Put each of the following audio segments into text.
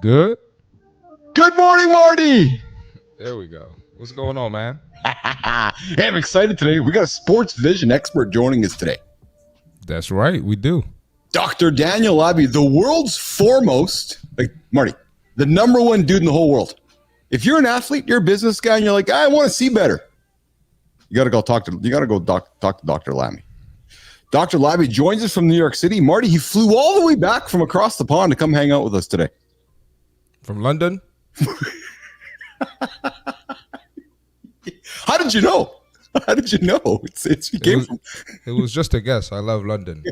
Good. Good morning, Marty. There we go. What's going on, man? Hey, I'm excited today. We got a sports vision expert joining us today. That's right. We do. Dr. Daniel Labby, the world's foremost, Marty, the number one dude in the whole world. If you're an athlete, you're a business guy, and you're like, I want to see better. You got to go talk to Dr. Labby. Dr. Labby joins us from New York City. Marty, he flew all the way back from across the pond to come hang out with us today. From London? How did you know? How did you know? It was just a guess. I love London.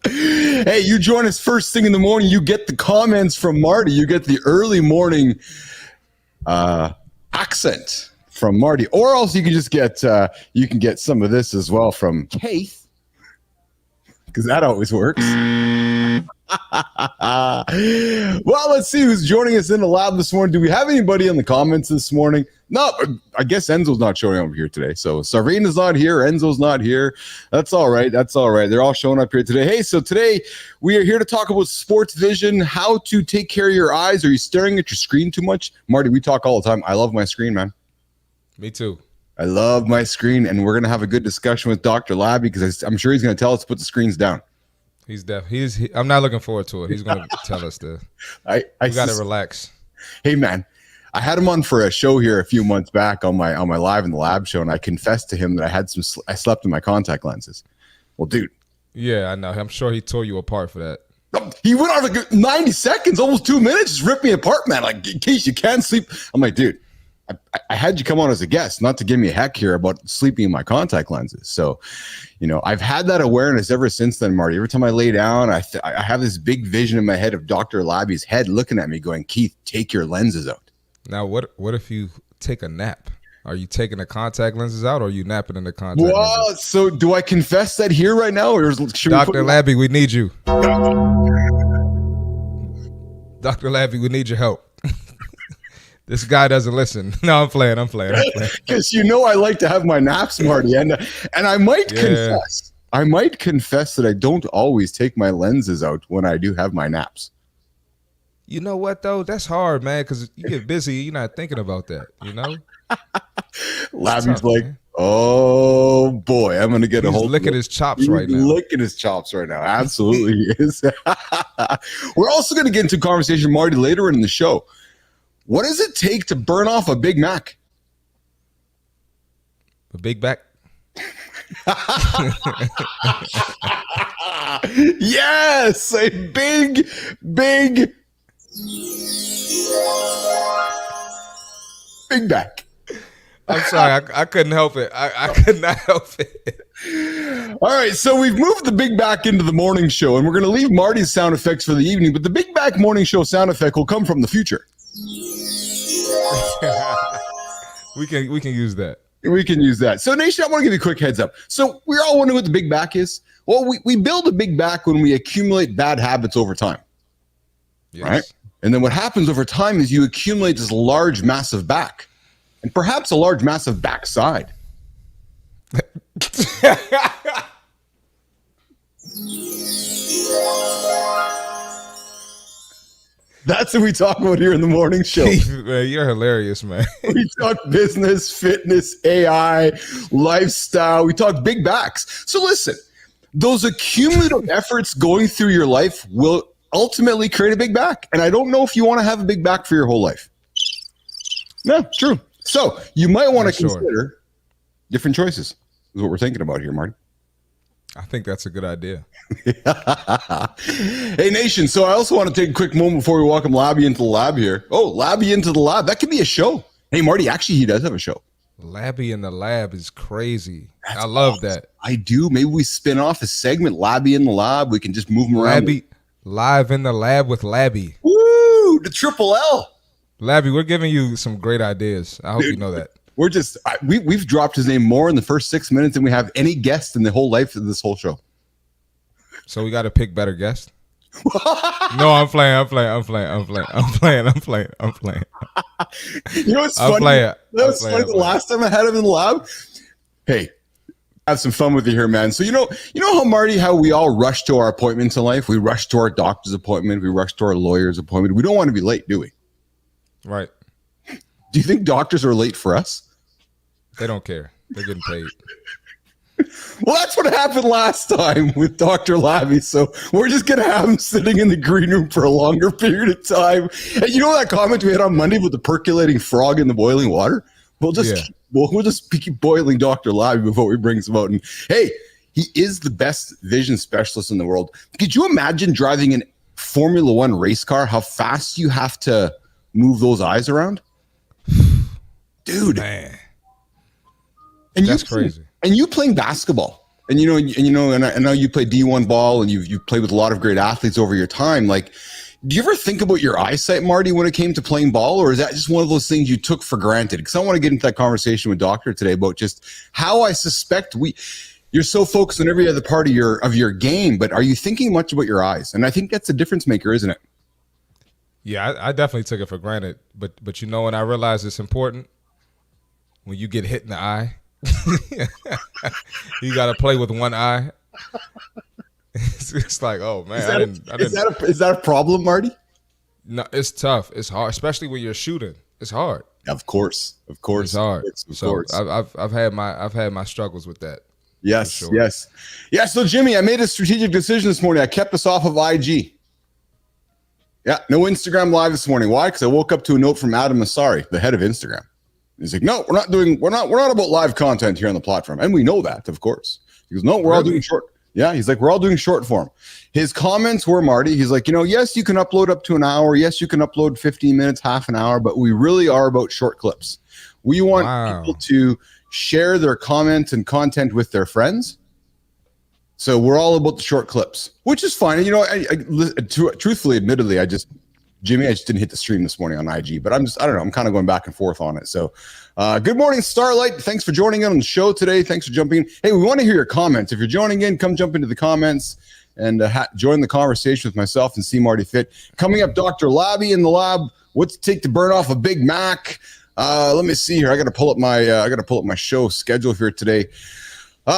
Hey, you join us first thing in the morning. You get the comments from Marty. You get the early morning accent from Marty, or else you can just get some of this as well from Keith, because that always works. Well, let's see who's joining us in the lab this morning. Do we have anybody in the comments this morning? No, I guess Enzo's not showing up here today. So Sarina's not here. Enzo's not here. That's all right. That's all right. They're all showing up here today. Hey, so today we are here to talk about sports vision, how to take care of your eyes. Are you staring at your screen too much? Marty, we talk all the time. I love my screen, man. Me too. I love my screen, and we're going to have a good discussion with Dr. Labby because I'm sure he's going to tell us to put the screens down. I'm not looking forward to it. He's going to tell us to. We got to relax. Hey, man, I had him on for a show here a few months back on my Live in the Lab show, and I confessed to him that I slept in my contact lenses. Well, dude. Yeah, I know. I'm sure he tore you apart for that. He went on like 90 seconds, almost 2 minutes, just ripped me apart, man. Like, in case you can't sleep. I'm like, dude. I had you come on as a guest, not to give me a heck here about sleeping in my contact lenses. So, I've had that awareness ever since then, Marty. Every time I lay down, I have this big vision in my head of Dr. Labby's head looking at me going, Keith, take your lenses out. Now, what if you take a nap? Are you taking the contact lenses out, or are you napping in the contact lenses? So do I confess that here right now? Or should Dr. Labby, we need you. Dr. Labby, we need your help. This guy doesn't listen. No, I'm playing. Because I like to have my naps, Marty, and I might confess. I might confess that I don't always take my lenses out when I do have my naps. You know what though? That's hard, man. Because you get busy, you're not thinking about that. Labby's like, man. Oh boy, I'm gonna get a hold. He's licking his chops right now. Licking his chops right now. Absolutely, he is. We're also gonna get into a conversation, Marty, later in the show. What does it take to burn off a Big Mac? A Big Mac? Yes, a big Big Mac. I'm sorry, I couldn't help it. I could not help it. All right, so we've moved the Big Mac into the morning show, and we're going to leave Marty's sound effects for the evening, but the Big Mac morning show sound effect will come from the future. We can use that. We can use that. So, Nation, I want to give you a quick heads up. So, we're all wondering what the Big Back is. Well, we build a Big Back when we accumulate bad habits over time. Yes. Right? And then what happens over time is you accumulate this large, massive back, and perhaps a large, massive backside. That's what we talk about here in the morning show. Man, you're hilarious, man. We talk business, fitness, AI, lifestyle. We talk big backs. So listen, those accumulative efforts going through your life will ultimately create a big back. And I don't know if you want to have a big back for your whole life. No, true. So you might want to consider different choices is what we're thinking about here, Marty. I think that's a good idea. Hey, Nation. So I also want to take a quick moment before we welcome Labby into the lab here. Oh, Labby into the lab. That could be a show. Hey, Marty, actually, he does have a show. Labby in the lab is crazy. I love that. I do. Maybe we spin off a segment, Labby in the lab. We can just move him around. Labby, live in the lab with Labby. Woo! The triple L. Labby, we're giving you some great ideas. I hope you know that. We're just we've dropped his name more in the first 6 minutes than we have any guest in the whole life of this whole show. So we got to pick better guests. No, I'm playing. You know what's funny? The last time I had him in the lab, hey, have some fun with you here, man. So you know how Marty, how we all rush to our appointments in life. We rush to our doctor's appointment. We rush to our lawyer's appointment. We don't want to be late, do we? Right. Do you think doctors are late for us? They don't care. They're getting paid. Well, that's what happened last time with Dr. Labby. So we're just going to have him sitting in the green room for a longer period of time. And you know that comment we had on Monday with the percolating frog in the boiling water? We'll just keep boiling Dr. Labby before we bring him out. And hey, he is the best vision specialist in the world. Could you imagine driving a Formula One race car, how fast you have to move those eyes around? Dude. Man. And that's crazy. And you playing basketball, and I know you play D1 ball, and you played with a lot of great athletes over your time. Like, do you ever think about your eyesight, Marty, when it came to playing ball, or is that just one of those things you took for granted? Because I want to get into that conversation with Doctor today about just how I suspect you're so focused on every other part of your game, but are you thinking much about your eyes? And I think that's a difference maker, isn't it? Yeah, I definitely took it for granted, but when I realized it's important when you get hit in the eye. You got to play with one eye. It's like, oh man, is that a problem, Marty? No, it's tough. It's hard, especially when you're shooting. It's hard. Of course, it's hard. Of course. I've had my struggles with that. Yes, sure. yes, yeah. So Jimmy, I made a strategic decision this morning. I kept us off of IG. Yeah, no Instagram live this morning. Why? Because I woke up to a note from Adam Masari, the head of Instagram. He's like, no, we're not about live content here on the platform. And we know that, of course. He goes, no, we're all doing short. Yeah, he's like, we're all doing short form. His comments were, Marty, he's like, yes, you can upload up to an hour. Yes, you can upload 15 minutes, half an hour, but we really are about short clips. We want people to share their comments and content with their friends. So we're all about the short clips, which is fine. Truthfully, admittedly, Jimmy, I just didn't hit the stream this morning on IG, but I don't know. I'm kind of going back and forth on it. So good morning, Starlight. Thanks for joining in on the show today. Thanks for jumping in. Hey, we want to hear your comments. If you're joining in, come jump into the comments and join the conversation with myself and C. Marty Fit. Coming up, Dr. Labby in the lab. What's it take to burn off a Big Mac? Let me see here. I got to pull up my show schedule here today. We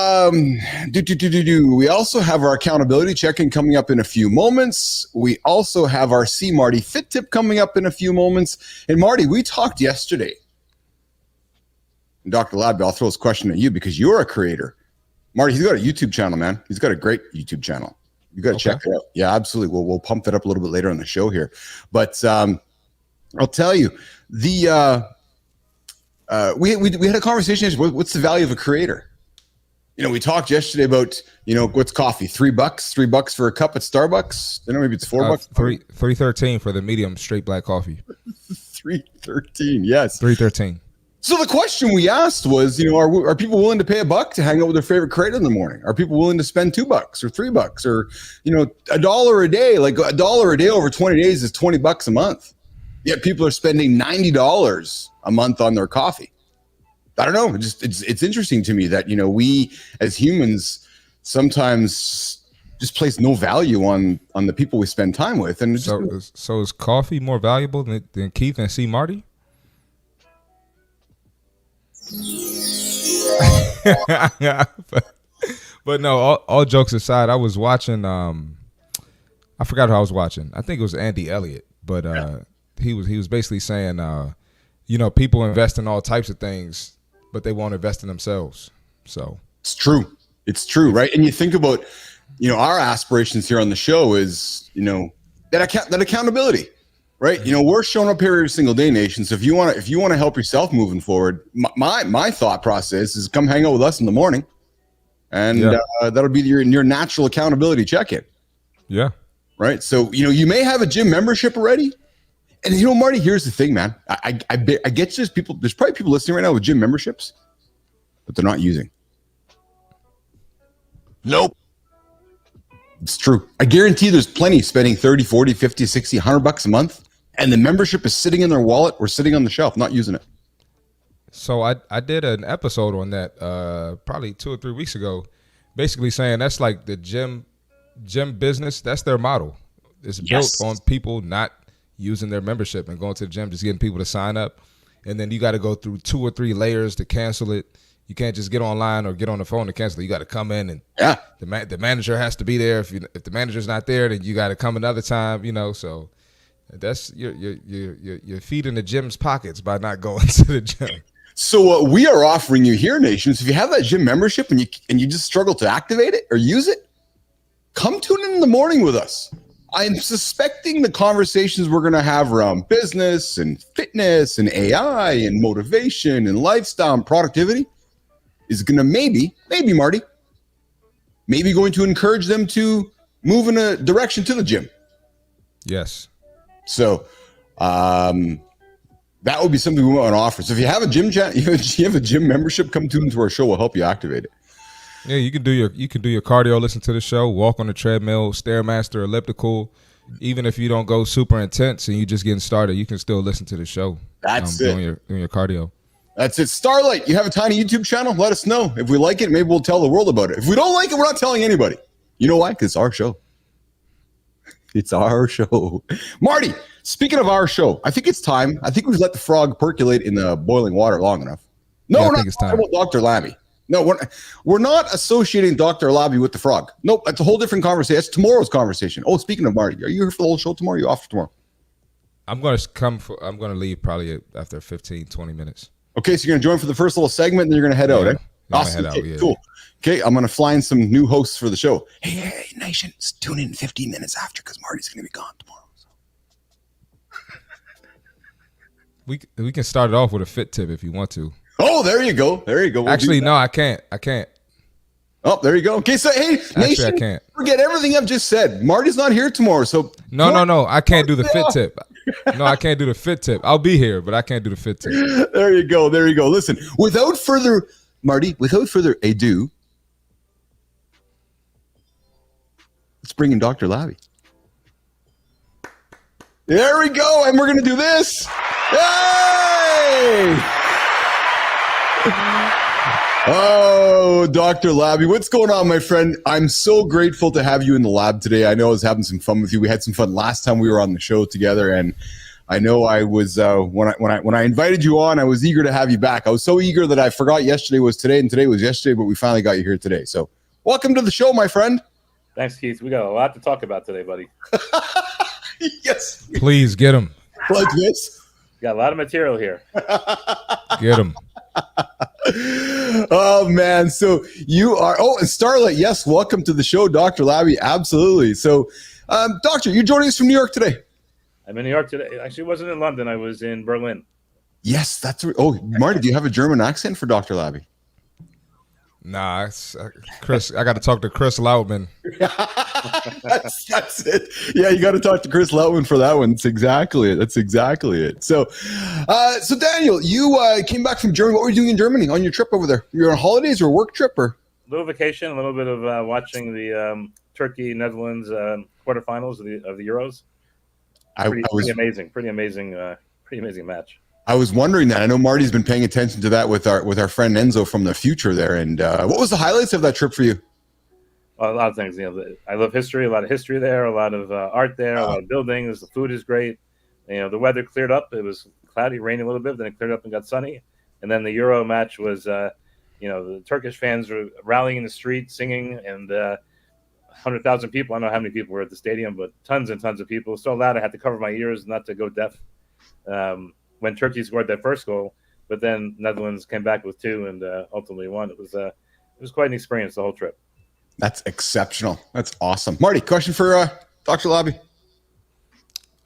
also have our accountability check-in coming up in a few moments. We also have our C. Marty Fit Tip coming up in a few moments. And Marty, we talked yesterday. And Dr. Labby, I'll throw this question at you because you're a creator. Marty, he's got a YouTube channel, man. He's got a great YouTube channel. You got to check it out. Yeah, absolutely. We'll pump that up a little bit later on the show here. But I'll tell you, we had a conversation. What's the value of a creator? We talked yesterday about, what's coffee? $3 for a cup at Starbucks. Maybe it's $4. $3.13 for the medium straight black coffee. $3.13. Yes. $3.13. So the question we asked was, are people willing to pay $1 to hang out with their favorite creator in the morning? Are people willing to spend $2 or $3 or, $1 a day? Like $1 a day over 20 days is $20 a month. Yet people are spending $90 a month on their coffee. I don't know. It's interesting to me that, we as humans sometimes just place no value on the people we spend time with. And so is coffee more valuable than Keith and C. Marty? but no, all jokes aside, I was watching, I forgot who I was watching. I think it was Andy Elliott, but he was basically saying, people invest in all types of things, but they won't invest in themselves. So it's true. It's true, right? And you think about, our aspirations here on the show is, that accountability, right? We're showing up here every single day, nation. So if you want to help yourself moving forward, my thought process is come hang out with us in the morning, and that'll be your natural accountability check-in. Yeah. Right. So you may have a gym membership already. And Marty, here's the thing, man. I get there's probably people listening right now with gym memberships, but they're not using. Nope. It's true. I guarantee there's plenty spending 30, 40, 50, 60, $100 a month, and the membership is sitting in their wallet or sitting on the shelf, not using it. So I did an episode on that probably 2 or 3 weeks ago, basically saying that's like the gym business. That's their model. It's built on people not using their membership and going to the gym, just getting people to sign up. And then you got to go through 2 or 3 layers to cancel it. You can't just get online or get on the phone to cancel. You got to come in, and the manager has to be there. If the manager's not there, then you got to come another time. So that's you're feeding the gym's pockets by not going to the gym. So what we are offering you here, Nation, is if you have that gym membership and you just struggle to activate it or use it, come tune in the morning with us. I'm suspecting the conversations we're going to have around business and fitness and AI and motivation and lifestyle and productivity is going to maybe Marty, maybe going to encourage them to move in a direction to the gym. Yes. So that would be something we want to offer. So if you have a gym you have a gym membership, come tune into our show. We'll help you activate it. Yeah, you can do your cardio, listen to the show, walk on the treadmill, Stairmaster, elliptical. Even if you don't go super intense and you just getting started, you can still listen to the show. That's it. Doing your cardio. That's it. Starlight, you have a tiny YouTube channel? Let us know. If we like it, maybe we'll tell the world about it. If we don't like it, we're not telling anybody. You know why? Because it's our show. It's our show. Marty, speaking of our show, I think it's time. I think we've let the frog percolate in the boiling water long enough. No, we're not talking about Dr. Labby. No, we're not associating Dr. Labby with the frog. Nope, that's a whole different conversation. That's tomorrow's conversation. Oh, speaking of Marty, are you here for the whole show tomorrow? Or are you off tomorrow? I'm going to leave probably after 15, 20 minutes. Okay, so you're going to join for the first little segment, and then you're going to head out, eh? Awesome. Head out, cool. Okay, I'm going to fly in some new hosts for the show. Hey, Nation, tune in 15 minutes after because Marty's going to be gone tomorrow. So. We can start it off with a fit tip if you want to. Oh, there you go. We'll actually, no, I can't. Oh, there you go. Okay, so hey, Nation, I can't. Forget everything I've just said. Marty's not here tomorrow, so no. I can't do the fit tip. No, I can't do the fit tip. I'll be here, but I can't do the fit tip. There you go. Listen, without further ado, let's bring in Dr. Labby. There we go, and we're going to do this. Yay! Oh, Dr. Labby, what's going on, my friend? I'm so grateful to have you in the lab today. I know I was having some fun with you. We had some fun last time we were on the show together, and I know I was when I invited you on, I was eager to have you back. I was so eager that I forgot yesterday was today, and today was yesterday, but we finally got you here today. So, welcome to the show, my friend. Thanks, Keith. We got a lot to talk about today, buddy. Yes. Please get him. Like this. Got a lot of material here. Get him. Oh man, so you are and Starlight, yes, welcome to the show, Dr. Labby. Absolutely. So Doctor, you're joining us from New York today. I'm in New York today. Actually, wasn't in London. I was in Berlin. Yes, that's Marty, do you have a German accent for Dr. Labby? Nah, it's Chris. I got to talk to Chris Lautman. that's it. Yeah, you got to talk to Chris Lautman for that one. That's exactly it. So, so Daniel, you came back from Germany. What were you doing in Germany on your trip over there? You're on holidays or a work trip or? A little vacation, a little bit of watching the Turkey Netherlands quarterfinals of the Euros. Pretty amazing match. I was wondering that. I know Marty's been paying attention to that with our friend Enzo from the future there. And what was the highlights of that trip for you? Well, a lot of things. I love history. A lot of history there. A lot of art there. A lot of buildings. The food is great. The weather cleared up. It was cloudy, rainy a little bit. Then it cleared up and got sunny. And then the Euro match was, the Turkish fans were rallying in the street, singing, and 100,000 people. I don't know how many people were at the stadium, but tons and tons of people. So loud I had to cover my ears not to go deaf. When Turkey scored their first goal, but then Netherlands came back with two and ultimately won. It was quite an experience, the whole trip. That's exceptional. That's awesome. Marty, question for Dr. Labby.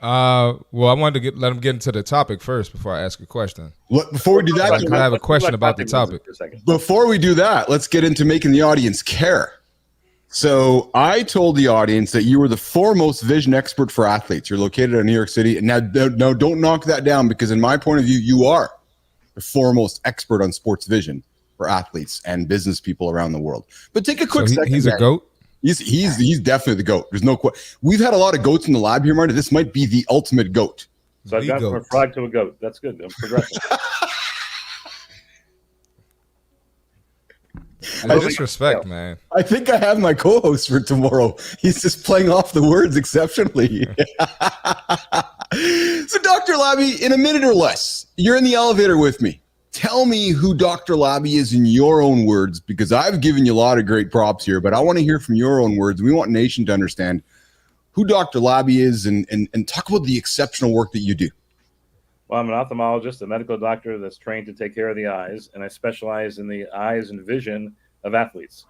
Well, I wanted to let him get into the topic first before I ask a question. Before we do that, I have a question about the topic. Before we do that, let's get into making the audience care. So I told the audience that you were the foremost vision expert for athletes. You're located in New York City. And now don't knock that down, because in my point of view, you are the foremost expert on sports vision for athletes and business people around the world. But take a quick second. He's a GOAT? He's definitely the GOAT. There's no question. We've had a lot of GOATs in the lab here, Marty. This might be the ultimate GOAT. So I've gone from a frog to a goat. That's good. I'm progressing. Disrespect, man. I think I have my co-host for tomorrow. He's just playing off the words exceptionally. So, Dr. Labby, in a minute or less, you're in the elevator with me. Tell me who Dr. Labby is in your own words, because I've given you a lot of great props here, but I want to hear from your own words. We want Nation to understand who Dr. Labby is and talk about the exceptional work that you do. Well, I'm an ophthalmologist, a medical doctor that's trained to take care of the eyes, and I specialize in the eyes and vision of athletes.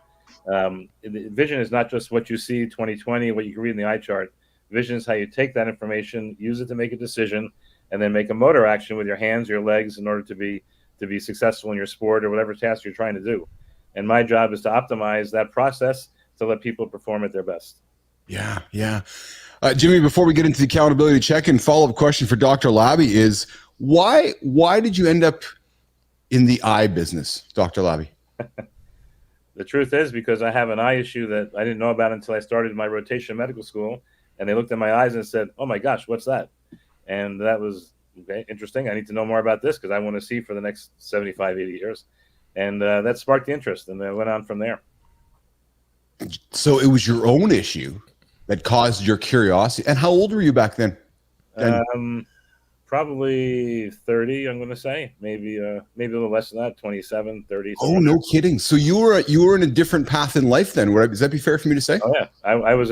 Vision is not just what you see 20/20, what you can read in the eye chart. Vision is how you take that information, use it to make a decision, and then make a motor action with your hands, your legs, in order to be successful in your sport or whatever task you're trying to do. And my job is to optimize that process to let people perform at their best. Yeah. Jimmy, before we get into the accountability check-in, follow-up question for Dr. Labby is, why did you end up in the eye business, Dr. Labby? The truth is, because I have an eye issue that I didn't know about until I started my rotation in medical school, and they looked at my eyes and said, "Oh my gosh, what's that?" And that was interesting. I need to know more about this because I want to see for the next 75, 80 years. And that sparked the interest, and then went on from there. So it was your own issue that caused your curiosity. And how old were you back then? Probably 30, I'm going to say. Maybe a little less than that, 27, 30. Oh, no kidding. So you were in a different path in life then. Would that be fair for me to say? Oh, yeah. I went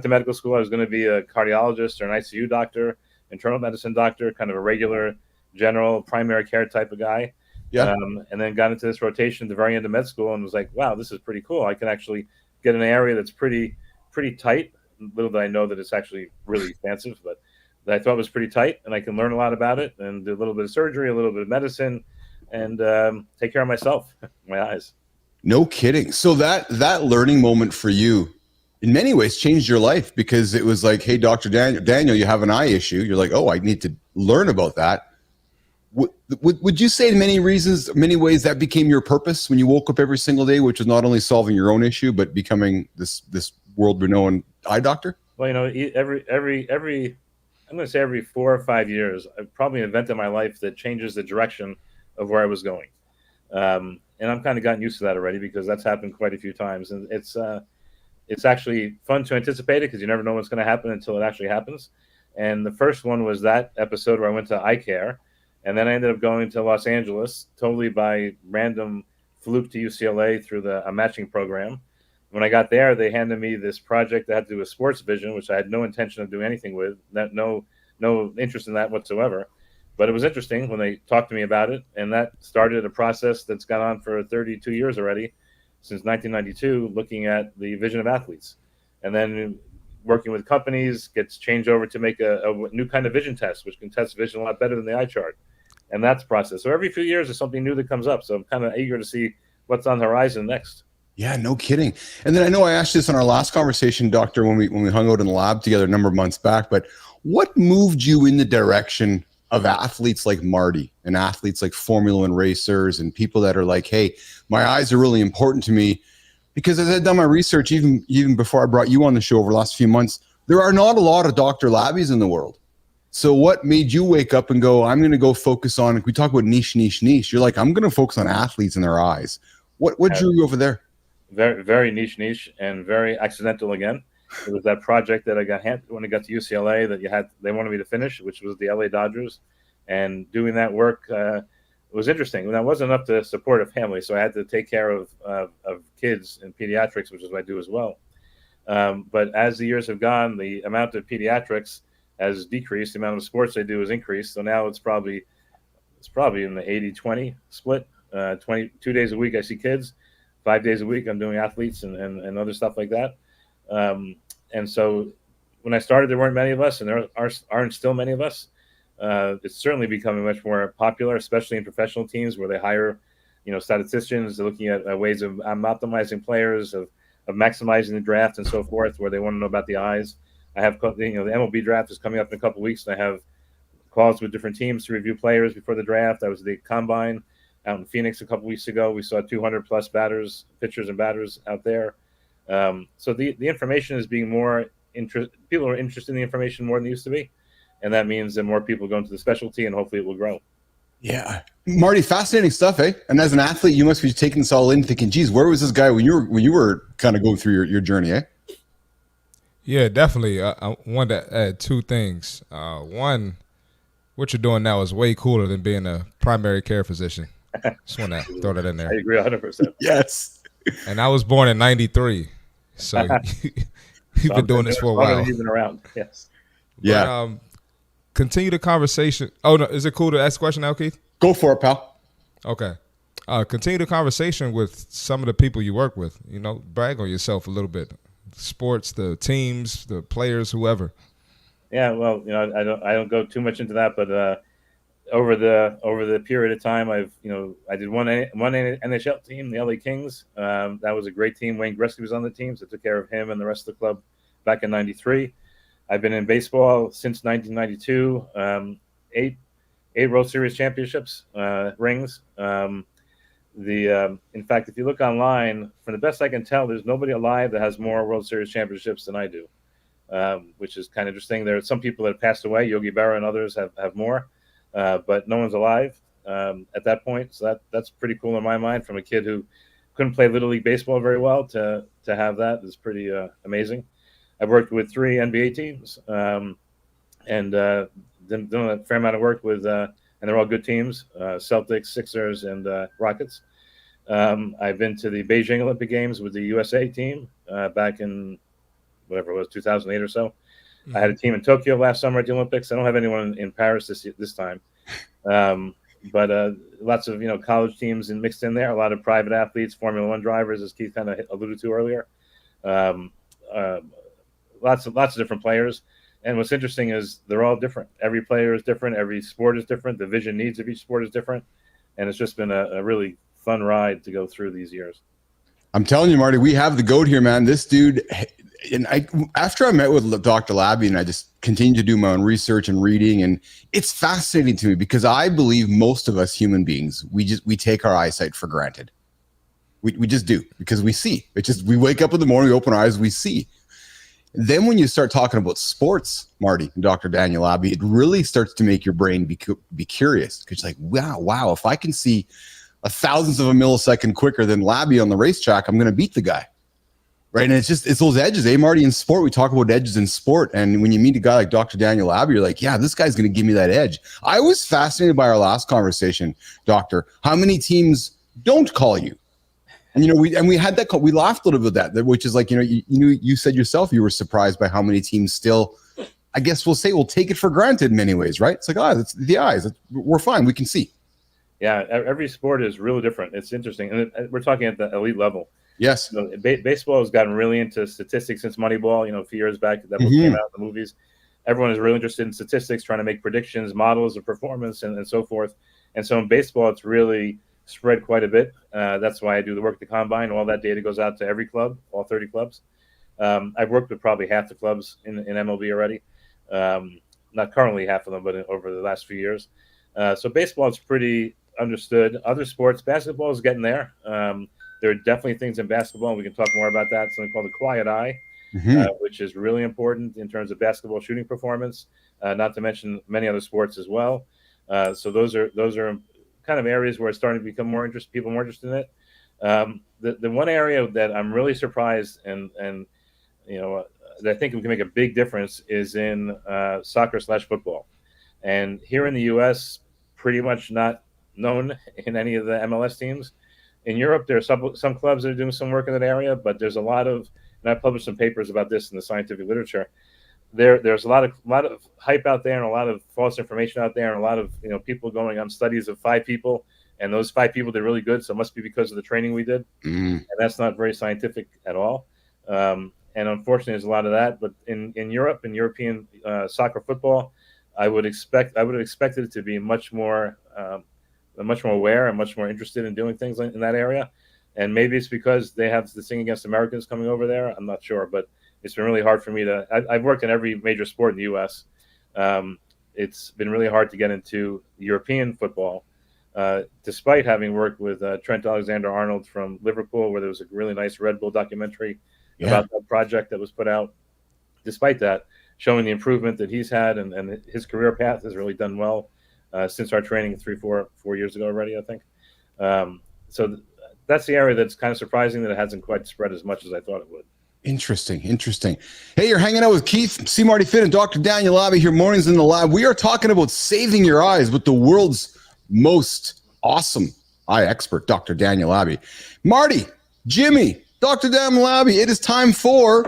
to medical school. I was going to be a cardiologist or an ICU doctor, internal medicine doctor, kind of a regular general primary care type of guy. Yeah. And then got into this rotation at the very end of med school and was like, wow, this is pretty cool. I can actually get an area that's pretty tight. Little did I know that it's actually really expansive, but that I thought was pretty tight, and I can learn a lot about it and do a little bit of surgery, a little bit of medicine, and take care of myself, my eyes. No kidding. So that learning moment for you in many ways changed your life, because it was like, hey, Dr. Daniel, you have an eye issue. You're like, oh, I need to learn about that. Would you say in many ways that became your purpose when you woke up every single day, which was not only solving your own issue, but becoming this world-renowned eye doctor? Well, I'm going to say every 4 or 5 years, I've probably an event in my life that changes the direction of where I was going. And I've kind of gotten used to that already, because that's happened quite a few times. And it's actually fun to anticipate it, because you never know what's going to happen until it actually happens. And the first one was that episode where I went to eye care. And then I ended up going to Los Angeles totally by random fluke to UCLA through a matching program. When I got there, they handed me this project that had to do with sports vision, which I had no intention of doing anything with, no interest in that whatsoever. But it was interesting when they talked to me about it, and that started a process that's gone on for 32 years already, since 1992, looking at the vision of athletes. And then working with companies gets changed over to make a new kind of vision test, which can test vision a lot better than the eye chart. And that's the process. So every few years, there's something new that comes up. So I'm kind of eager to see what's on the horizon next. Yeah, no kidding. And then I know I asked this in our last conversation, Doctor, when we hung out in the lab together a number of months back, but what moved you in the direction of athletes like Marty and athletes like Formula One racers and people that are like, hey, my eyes are really important to me? Because as I've done my research, even before I brought you on the show over the last few months, there are not a lot of Dr. Labbys in the world. So what made you wake up and go, I'm going to go focus on, we talk about niche. You're like, I'm going to focus on athletes and their eyes. What drew you over there? Very, very niche and very accidental again. It was that project that I got handed when I got to UCLA that they wanted me to finish, which was the LA Dodgers. And doing that work was interesting. And that wasn't enough to support a family, so I had to take care of kids in pediatrics, which is what I do as well. But as the years have gone, the amount of pediatrics has decreased. The amount of sports I do has increased. So now it's probably in the 80-20 split. 22 days a week I see kids. 5 days a week I'm doing athletes and other stuff like that. And so when I started, there weren't many of us, and there aren't still many of us. It's certainly becoming much more popular, especially in professional teams where they hire, statisticians. They're looking at ways of optimizing players, of maximizing the draft and so forth, where they want to know about the eyes. I have, the MLB draft is coming up in a couple of weeks, and I have calls with different teams to review players before the draft. I was at the combine out in Phoenix a couple of weeks ago. We saw 200 plus pitchers and batters out there. So the information is being more people are interested in the information more than they used to be. And that means that more people go into the specialty, and hopefully it will grow. Yeah. Marty, fascinating stuff, eh? And as an athlete, you must be taking this all in, thinking, geez, where was this guy when you were kind of going through your journey, eh? Yeah, definitely. I wanted to add two things. One, what you're doing now is way cooler than being a primary care physician. Just want to throw that in there. I agree 100%. Yes. And I was born in '93, so you've been doing this for a while. You've been around, yes. Yeah. But, continue the conversation. Oh, no, is it cool to ask a question now, Keith? Go for it, pal. Okay. Continue the conversation with some of the people you work with. You know, brag on yourself a little bit. Sports, the teams, the players, whoever. Yeah, well, I don't go too much into that, but over the period of time, I did one NHL team, the LA Kings. That was a great team. Wayne Gretzky was on the team, so I took care of him and the rest of the club back in '93. I've been in baseball since 1992. Eight World Series championships, rings. In fact, if you look online, from the best I can tell, there's nobody alive that has more World Series championships than I do, which is kind of interesting. There are some people that have passed away. Yogi Berra and others have more, but no one's alive at that point. So that's pretty cool in my mind. From a kid who couldn't play Little League baseball very well to have that is pretty amazing. I've worked with 3 NBA teams and done a fair amount of work with and they're all good teams, Celtics, Sixers, and Rockets. I've been to the Beijing Olympic Games with the USA team back in whatever it was, 2008 or so. Mm-hmm. I had a team in Tokyo last summer at the Olympics. I don't have anyone in Paris this time. But lots of college teams mixed in there, a lot of private athletes, Formula One drivers, as Keith kind of alluded to earlier. Lots of different players. And what's interesting is they're all different. Every player is different. Every sport is different. The vision needs of each sport is different. And it's just been a really fun ride to go through these years. I'm telling you, Marty, we have the GOAT here, man. This dude, and after I met with Dr. Labby and I just continued to do my own research and reading, and it's fascinating to me because I believe most of us human beings, we take our eyesight for granted. We just do because we see. We wake up in the morning, we open our eyes, we see. Then when you start talking about sports, Marty and Dr. Daniel Labby, it really starts to make your brain be curious because you're like, wow, if I can see a thousandth of a millisecond quicker than Labby on the racetrack, I'm going to beat the guy. Right. And it's those edges, Marty, in sport. We talk about edges in sport. And when you meet a guy like Dr. Daniel Labby, you're like, yeah, this guy's going to give me that edge. I was fascinated by our last conversation, Doctor, how many teams don't call you? And, we had that call. We laughed a little bit at that, which is like, you said yourself, you were surprised by how many teams still, I guess we'll take it for granted in many ways, right? It's like, that's the eyes. We're fine. We can see. Yeah. Every sport is really different. It's interesting. And we're talking at the elite level. Yes. Baseball has gotten really into statistics since Moneyball, a few years back that came out in the movies. Everyone is really interested in statistics, trying to make predictions, models of performance and so forth. And so in baseball, it's really spread quite a bit. That's why I do the work at the Combine. All that data goes out to every club, all 30 clubs. I've worked with probably half the clubs in MLB already. Not currently half of them, but over the last few years. So baseball is pretty understood. Other sports, basketball is getting there. There are definitely things in basketball, and we can talk more about that. Something called the quiet eye, which is really important in terms of basketball shooting performance, not to mention many other sports as well. So those are kind of areas where it's starting to become people more interested in it. The one area that I'm really surprised and that I think we can make a big difference is in soccer/football. And here in the U.S., pretty much not known in any of the MLS teams. In Europe, there are some clubs that are doing some work in that area, but there's a lot of, and I published some papers about this in the scientific literature. There's a lot of hype out there and a lot of false information out there and a lot of people going on studies of 5 people, and those 5 people did really good, so it must be because of the training we did, and that's not very scientific at all. And unfortunately, there's a lot of that. But in Europe and European soccer football, I would expect it to be much more aware and much more interested in doing things in that area. And maybe it's because they have this thing against Americans coming over there. I'm not sure, but it's been really hard for me I've worked in every major sport in the U.S. It's been really hard to get into European football, despite having worked with Trent Alexander-Arnold from Liverpool, where there was a really nice Red Bull documentary about that project that was put out. Despite that, showing the improvement that he's had and his career path has really done well since our training 4 years ago already, I think. So that's the area that's kind of surprising that it hasn't quite spread as much as I thought it would. Interesting. Hey, you're hanging out with Keith, C. Marty Fit, and Dr. Daniel Labby here, Mornings in the Lab. We are talking about saving your eyes with the world's most awesome eye expert, Dr. Daniel Labby. Marty, Jimmy, Dr. Daniel Labby, it is time for...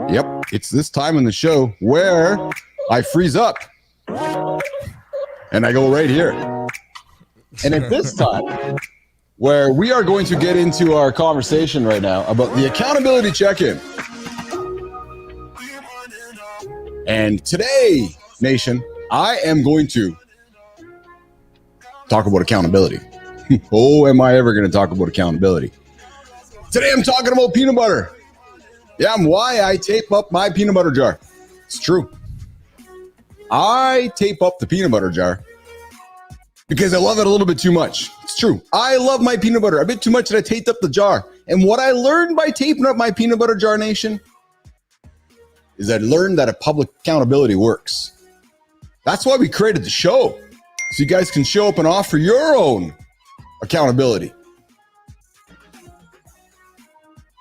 Yep, it's this time in the show where I freeze up. And I go right here. And at this time... where we are going to get into our conversation right now about the accountability check-in. And today, nation, I am going to talk about accountability. Oh, am I ever going to talk about accountability? Today, I'm talking about peanut butter. Yeah, why I tape up my peanut butter jar. It's true. I tape up the peanut butter jar because I love it a little bit too much. It's true. I love my peanut butter a bit too much that I taped up the jar. And what I learned by taping up my peanut butter jar, nation, is I learned that a public accountability works. That's why we created the show. So you guys can show up and offer your own accountability.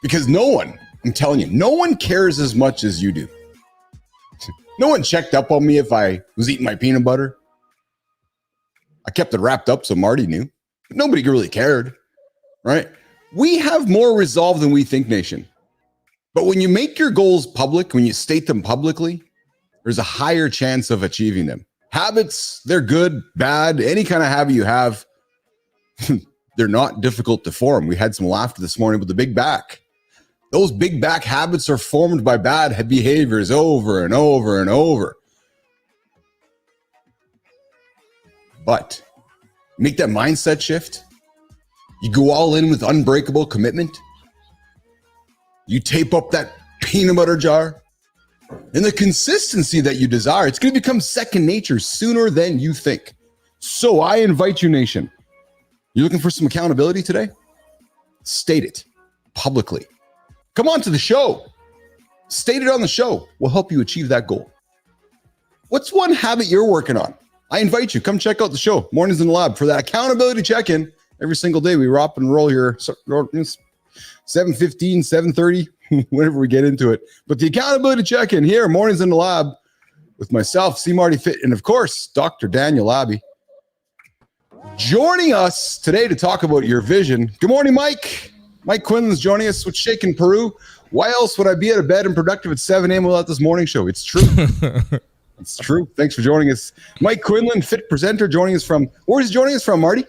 Because no one, I'm telling you, no one cares as much as you do. No one checked up on me if I was eating my peanut butter. I kept it wrapped up so Marty knew. But nobody really cared, right? We have more resolve than we think, nation. But when you make your goals public, when you state them publicly, there's a higher chance of achieving them. Habits, they're good, bad, any kind of habit you have, they're not difficult to form. We had some laughter this morning with the big back. Those big back habits are formed by bad behaviors over and over and over. But make that mindset shift. You go all in with unbreakable commitment. You tape up that peanut butter jar. And the consistency that you desire, it's going to become second nature sooner than you think. So I invite you, nation. You looking for some accountability today? State it publicly. Come on to the show. State it on the show. We'll help you achieve that goal. What's one habit you're working on? I invite you, come check out the show, Mornings in the Lab, for that accountability check-in. Every single day we rock and roll here, 7:15, 7:30, whenever we get into it. But the accountability check-in here, Mornings in the Lab, with myself, C. Marty Fit, and of course, Dr. Daniel Labby. Joining us today to talk about your vision. Good morning, Mike. Mike Quinlan's joining us with Shakin' Peru. Why else would I be out of bed and productive at 7 a.m. without this morning show? It's true. It's true. Thanks for joining us. Mike Quinlan, fit presenter, joining us from, where's he joining us from, Marty?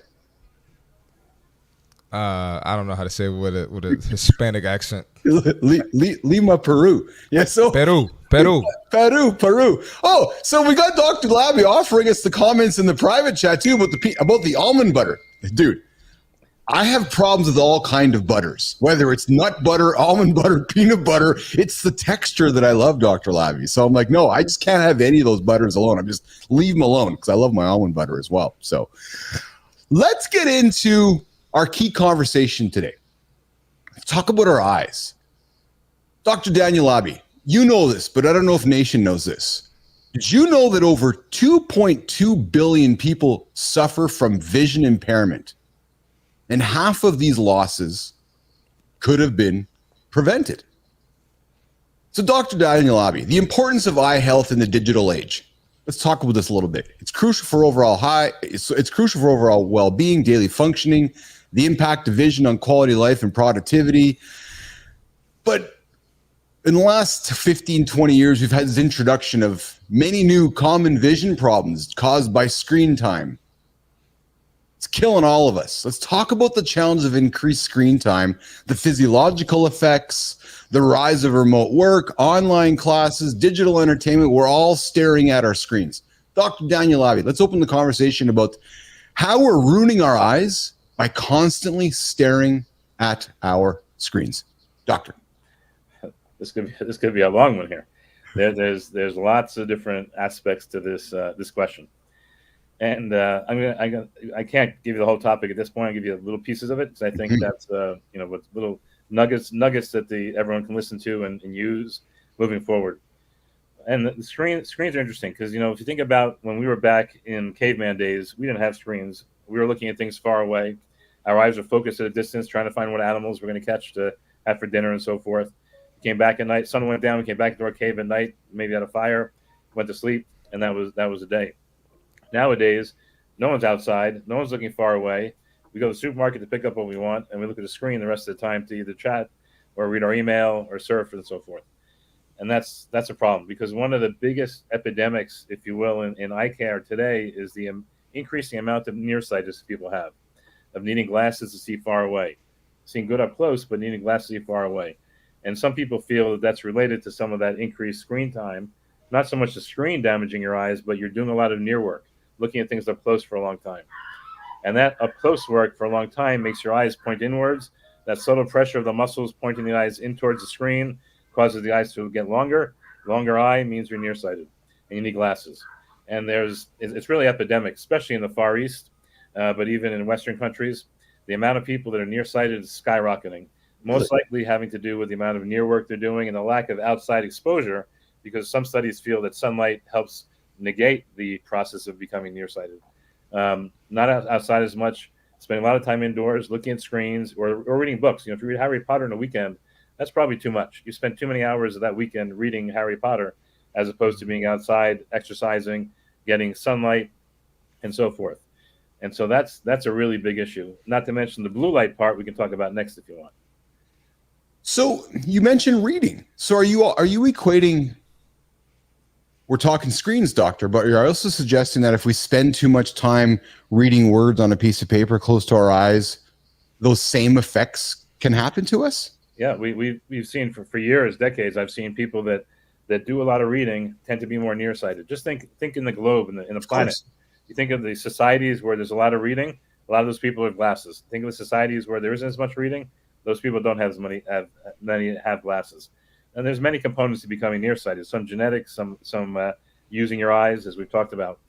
I don't know how to say it with a Hispanic accent. Lima, Peru. Yeah, so Peru. Oh, so we got Dr. Labby offering us the comments in the private chat too about the almond butter. Dude, I have problems with all kind of butters, whether it's nut butter, almond butter, peanut butter. It's the texture that I love, Dr. Labby. So I'm like, no, I just can't have any of those butters alone. I'm just leave them alone because I love my almond butter as well. So let's get into our key conversation today. Let's talk about our eyes. Dr. Daniel Labby, you know this, but I don't know if Nation knows this. Did you know that over 2.2 billion people suffer from vision impairment? And half of these losses could have been prevented. So Dr. Daniel Labby, the importance of eye health in the digital age. Let's talk about this a little bit. It's crucial for overall it's crucial for overall well-being, daily functioning, the impact of vision on quality of life and productivity. But in the last 15, 20 years, we've had this introduction of many new common vision problems caused by screen time. It's killing all of us. Let's talk about the challenge of increased screen time, the physiological effects, the rise of remote work, online classes, digital entertainment. We're all staring at our screens. Dr. Daniel Labby, let's open the conversation about how we're ruining our eyes by constantly staring at our screens. Doctor. This could be a long one here. There's lots of different aspects to this question. And I can't give you the whole topic at this point. I'll give you little pieces of it because I think that's what little nuggets that everyone can listen to and use moving forward. And the screens are interesting because if you think about when we were back in caveman days, we didn't have screens. We were looking at things far away. Our eyes were focused at a distance, trying to find what animals we're going to catch to had for dinner and so forth. Came back at night, sun went down, we came back to our cave at night, maybe had a fire, went to sleep, and that was the day. Nowadays, no one's outside, no one's looking far away. We go to the supermarket to pick up what we want, and we look at the screen the rest of the time to either chat or read our email or surf and so forth. And that's a problem, because one of the biggest epidemics, if you will, in eye care today is the increasing amount of nearsightedness people have, of needing glasses to see far away, seeing good up close, but needing glasses to see far away. And some people feel that that's related to some of that increased screen time, not so much the screen damaging your eyes, but you're doing a lot of near work, looking at things up close for a long time. And that up close work for a long time makes your eyes point inwards. That subtle pressure of the muscles pointing the eyes in towards the screen causes the eyes to get longer. Longer eye means you're nearsighted and you need glasses. And it's really epidemic, especially in the Far East, but even in Western countries. The amount of people that are nearsighted is skyrocketing, most likely having to do with the amount of near work they're doing and the lack of outside exposure, because some studies feel that sunlight helps negate the process of becoming nearsighted. Not outside as much, spending a lot of time indoors, looking at screens or reading books. If you read Harry Potter in a weekend, that's probably too much. You spend too many hours of that weekend reading Harry Potter as opposed to being outside, exercising, getting sunlight, and so forth. And so that's a really big issue. Not to mention the blue light part we can talk about next if you want. So you mentioned reading. So are you equating, we're talking screens, doctor, but you're also suggesting that if we spend too much time reading words on a piece of paper close to our eyes, those same effects can happen to us? Yeah, we've seen for years, decades, I've seen people that do a lot of reading tend to be more nearsighted. Just think in the globe, in the planet. You think of the societies where there's a lot of reading, a lot of those people have glasses. Think of the societies where there isn't as much reading, those people don't have as many have glasses. And there's many components to becoming nearsighted. Some genetics, some using your eyes, as we've talked about.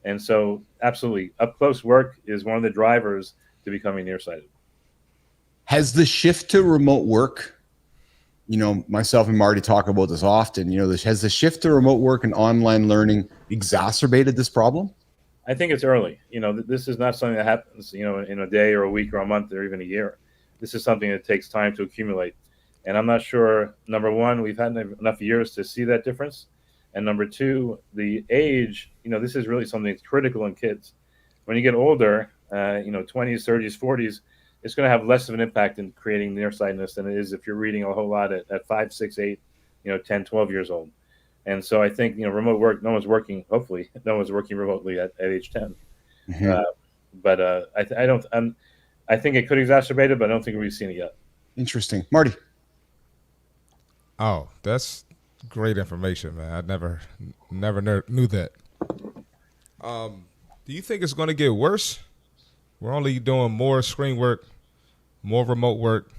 And so, absolutely, up close work is one of the drivers to becoming nearsighted. Has the shift to remote work, myself and Marty talk about this often, has the shift to remote work and online learning exacerbated this problem? I think it's early. This is not something that happens, in a day or a week or a month or even a year. This is something that takes time to accumulate. And I'm not sure, number one, we've had enough years to see that difference. And number two, the age, this is really something that's critical in kids. When you get older, 20s, 30s, 40s, it's going to have less of an impact in creating nearsightedness than it is if you're reading a whole lot at 5, 6, 8, 10, 12 years old. And so I think, remote work, hopefully, no one's working remotely at age 10. Mm-hmm. I think it could exacerbate it, but I don't think we've seen it yet. Interesting. Marty. Oh, that's great information, man. I never knew that. Do you think it's going to get worse? We're only doing more screen work, more remote work.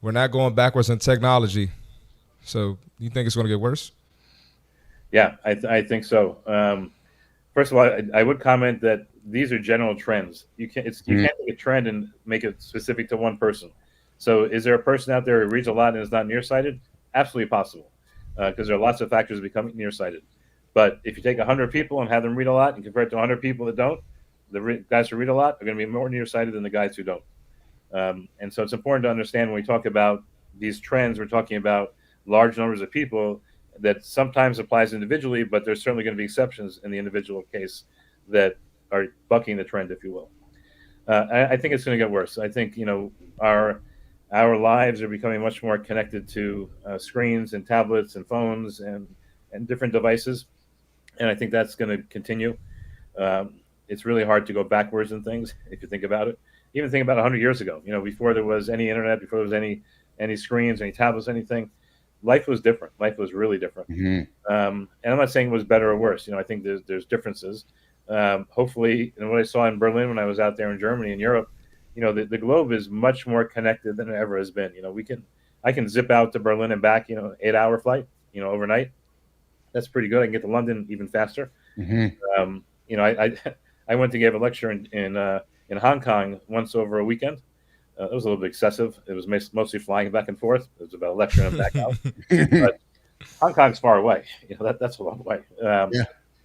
We're not going backwards in technology. So you think it's going to get worse? Yeah, I think so. First of all, I would comment that these are general trends. You can't take a trend and make it specific to one person. So is there a person out there who reads a lot and is not nearsighted? Absolutely possible, because there are lots of factors becoming nearsighted. But if you take 100 people and have them read a lot and compare it to 100 people that don't, the guys who read a lot are going to be more nearsighted than the guys who don't. And so it's important to understand when we talk about these trends, we're talking about large numbers of people. That sometimes applies individually, but there's certainly going to be exceptions in the individual case that are bucking the trend, if you will. I think it's going to get worse. I think our lives are becoming much more connected to screens and tablets and phones and different devices, and I think that's going to continue. It's really hard to go backwards in things if you think about it. Even think about 100 years ago. Before there was any internet, before there was any screens, any tablets, anything. Life was different. Life was really different. Mm-hmm. And I'm not saying it was better or worse. I think there's differences. Hopefully, what I saw in Berlin when I was out there in Germany and Europe, the globe is much more connected than it ever has been. I can zip out to Berlin and back, 8-hour flight, overnight. That's pretty good. I can get to London even faster. Mm-hmm. I went to give a lecture in Hong Kong once over a weekend. It was a little bit excessive. It was mostly flying back and forth. It was about a lecture and back out. But Hong Kong's far away. That's a long way. And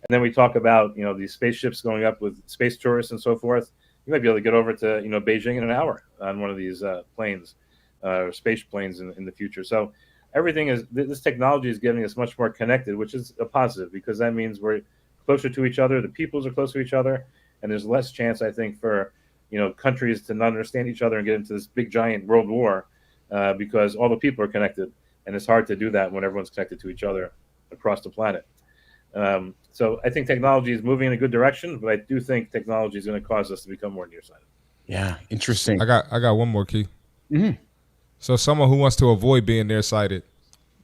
then we talk about these spaceships going up with space tourists and so forth. You might be able to get over to Beijing in an hour on one of these planes. space planes in the future. So everything is, this technology is getting us much more connected, which is a positive, because that means we're closer to each other. The peoples are closer to each other, and there's less chance, I think, for countries to not understand each other and get into this big giant world war, because all the people are connected, and it's hard to do that when everyone's connected to each other across the planet. So I think technology is moving in a good direction, but I do think technology is going to cause us to become more nearsighted. Yeah, interesting. I got one more key. Mm-hmm. So someone who wants to avoid being nearsighted,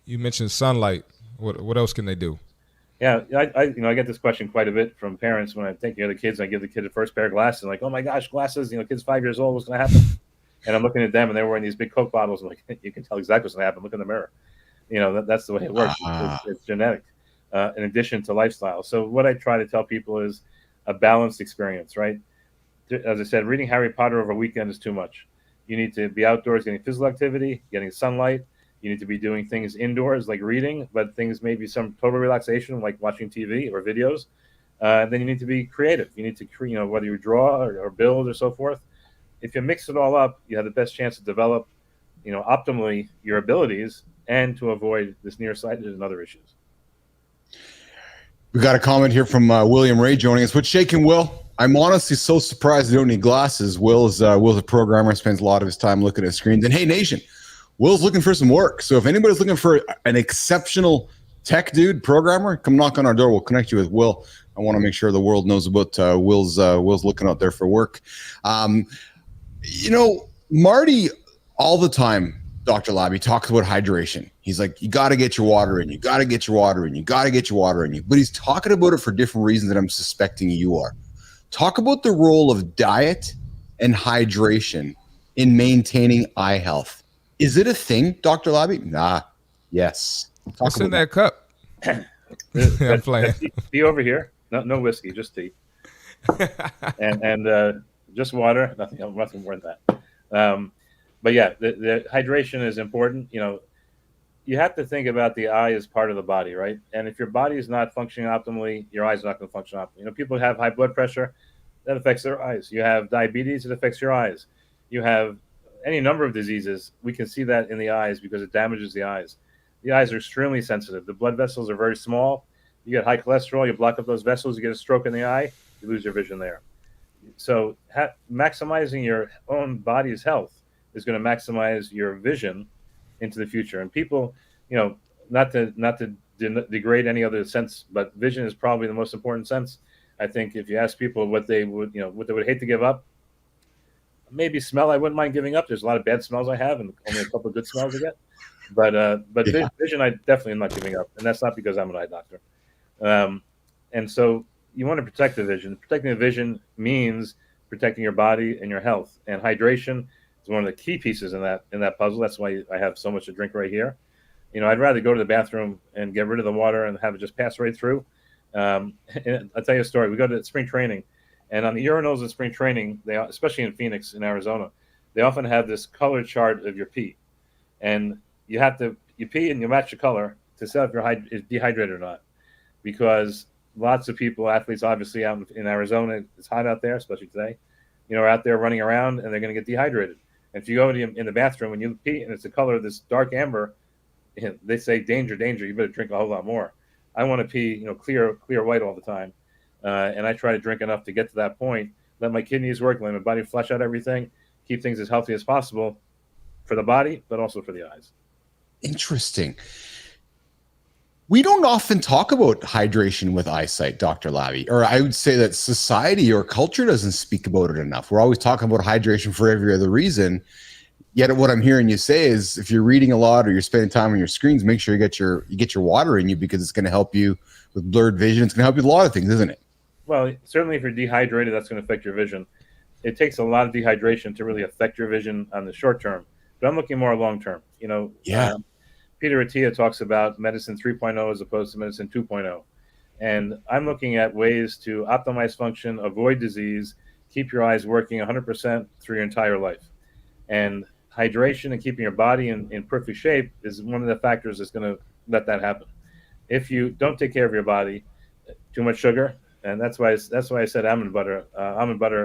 you mentioned sunlight. What else can they do? Yeah, I get this question quite a bit from parents when I take care of the kids. I give the kid the first pair of glasses, and like, oh my gosh, glasses! Kid's 5 years old. What's going to happen? And I'm looking at them, and they're wearing these big Coke bottles. I'm like, you can tell exactly what's going to happen. Look in the mirror. That's the way it works. It's genetic, in addition to lifestyle. So what I try to tell people is a balanced experience, right? As I said, reading Harry Potter over a weekend is too much. You need to be outdoors, getting physical activity, getting sunlight. You need to be doing things indoors like reading, but things maybe some total relaxation like watching TV or videos. Then you need to be creative. You need to create, whether you draw or build or so forth. If you mix it all up, you have the best chance to develop, optimally your abilities and to avoid this nearsighted and other issues. We got a comment here from William Ray joining us. What's shaking, Will? I'm honestly so surprised you don't need glasses. Will's a programmer, spends a lot of his time looking at screens. And hey, Nation, Will's looking for some work. So if anybody's looking for an exceptional tech dude, programmer, come knock on our door. We'll connect you with Will. I want to make sure the world knows about Will's looking out there for work. Marty all the time, Dr. Labby, talks about hydration. He's like, you got to get your water in. You got to get your water in. You got to get your water in you. But he's talking about it for different reasons that I'm suspecting you are. Talk about the role of diet and hydration in maintaining eye health. Is it a thing, Dr. Labby? Nah. Yes. What's in that cup? I'm playing. Tea over here. No whiskey, just tea. and just water. Nothing more than that. But yeah, the hydration is important. You have to think about the eye as part of the body, right? And if your body is not functioning optimally, your eyes are not going to function optimally. People have high blood pressure, that affects their eyes. You have diabetes, it affects your eyes. You have any number of diseases. We can see that in the eyes because it damages the eyes. The eyes are extremely sensitive. The blood vessels are very small. You get high cholesterol, you block up those vessels, you get a stroke in the eye, you lose your vision there. So maximizing your own body's health is going to maximize your vision into the future. And people, not to degrade any other sense, but vision is probably the most important sense. I think if you ask people what they would hate to give up, maybe smell I wouldn't mind giving up. There's a lot of bad smells I have and only a couple of good smells I get. But vision I definitely am not giving up. And that's not because I'm an eye doctor. And so you want to protect the vision. Protecting the vision means protecting your body and your health. And hydration is one of the key pieces in that puzzle. That's why I have so much to drink right here. I'd rather go to the bathroom and get rid of the water and have it just pass right through. And I'll tell you a story. We go to spring training, and on the urinals at spring training, especially in Phoenix, in Arizona, they often have this color chart of your pee. And you pee and you match the color to see if you're dehydrated or not. Because lots of people, athletes, obviously out in Arizona, it's hot out there, especially today, are out there running around and they're going to get dehydrated. And if you go in the bathroom and you pee and it's the color of this dark amber, they say, danger, danger, you better drink a whole lot more. I want to pee, clear white all the time. And I try to drink enough to get to that point, let my kidneys work, let my body flush out everything, keep things as healthy as possible for the body, but also for the eyes. Interesting. We don't often talk about hydration with eyesight, Dr. Labby, or I would say that society or culture doesn't speak about it enough. We're always talking about hydration for every other reason. Yet what I'm hearing you say is if you're reading a lot or you're spending time on your screens, make sure you get your water in you because it's going to help you with blurred vision. It's going to help you with a lot of things, isn't it? Well, certainly if you're dehydrated, that's going to affect your vision. It takes a lot of dehydration to really affect your vision on the short term. But I'm looking more long term. Peter Attia talks about medicine 3.0 as opposed to medicine 2.0. And I'm looking at ways to optimize function, avoid disease, keep your eyes working 100% through your entire life. And hydration and keeping your body in perfect shape is one of the factors that's going to let that happen. If you don't take care of your body, too much sugar, and that's why I said almond butter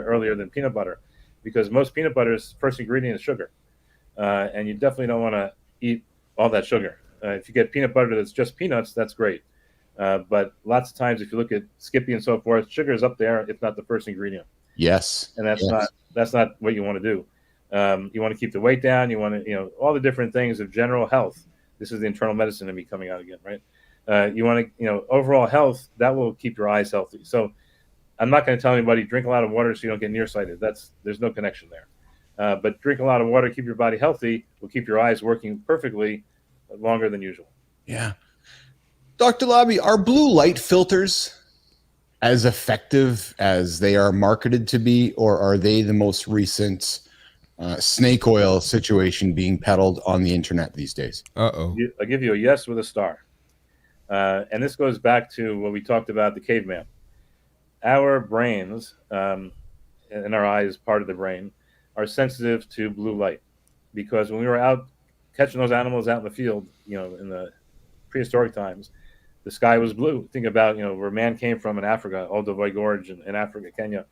earlier than peanut butter, because most peanut butter's first ingredient is sugar. and you definitely don't want to eat all that sugar. If you get peanut butter that's just peanuts, that's great. But lots of times, if you look at Skippy and so forth, sugar is up there, if not the first ingredient. Yes, and that's not what you want to do. You want to keep the weight down. You want to, all the different things of general health. This is the internal medicine of me coming out again, right? You want to, overall health, that will keep your eyes healthy. So I'm not going to tell anybody drink a lot of water so you don't get nearsighted. There's no connection there. But drink a lot of water, keep your body healthy, will keep your eyes working perfectly longer than usual. Yeah. Dr. Labby, are blue light filters as effective as they are marketed to be, or are they the most recent snake oil situation being peddled on the internet these days? I'll give you a yes with a star. And this goes back to what we talked about, the caveman. Our brains, and our eyes, part of the brain, are sensitive to blue light, because when we were out catching those animals out in the field, in the prehistoric times, the sky was blue. Think about, where man came from in Africa, Olduvai Gorge in Africa, Kenya.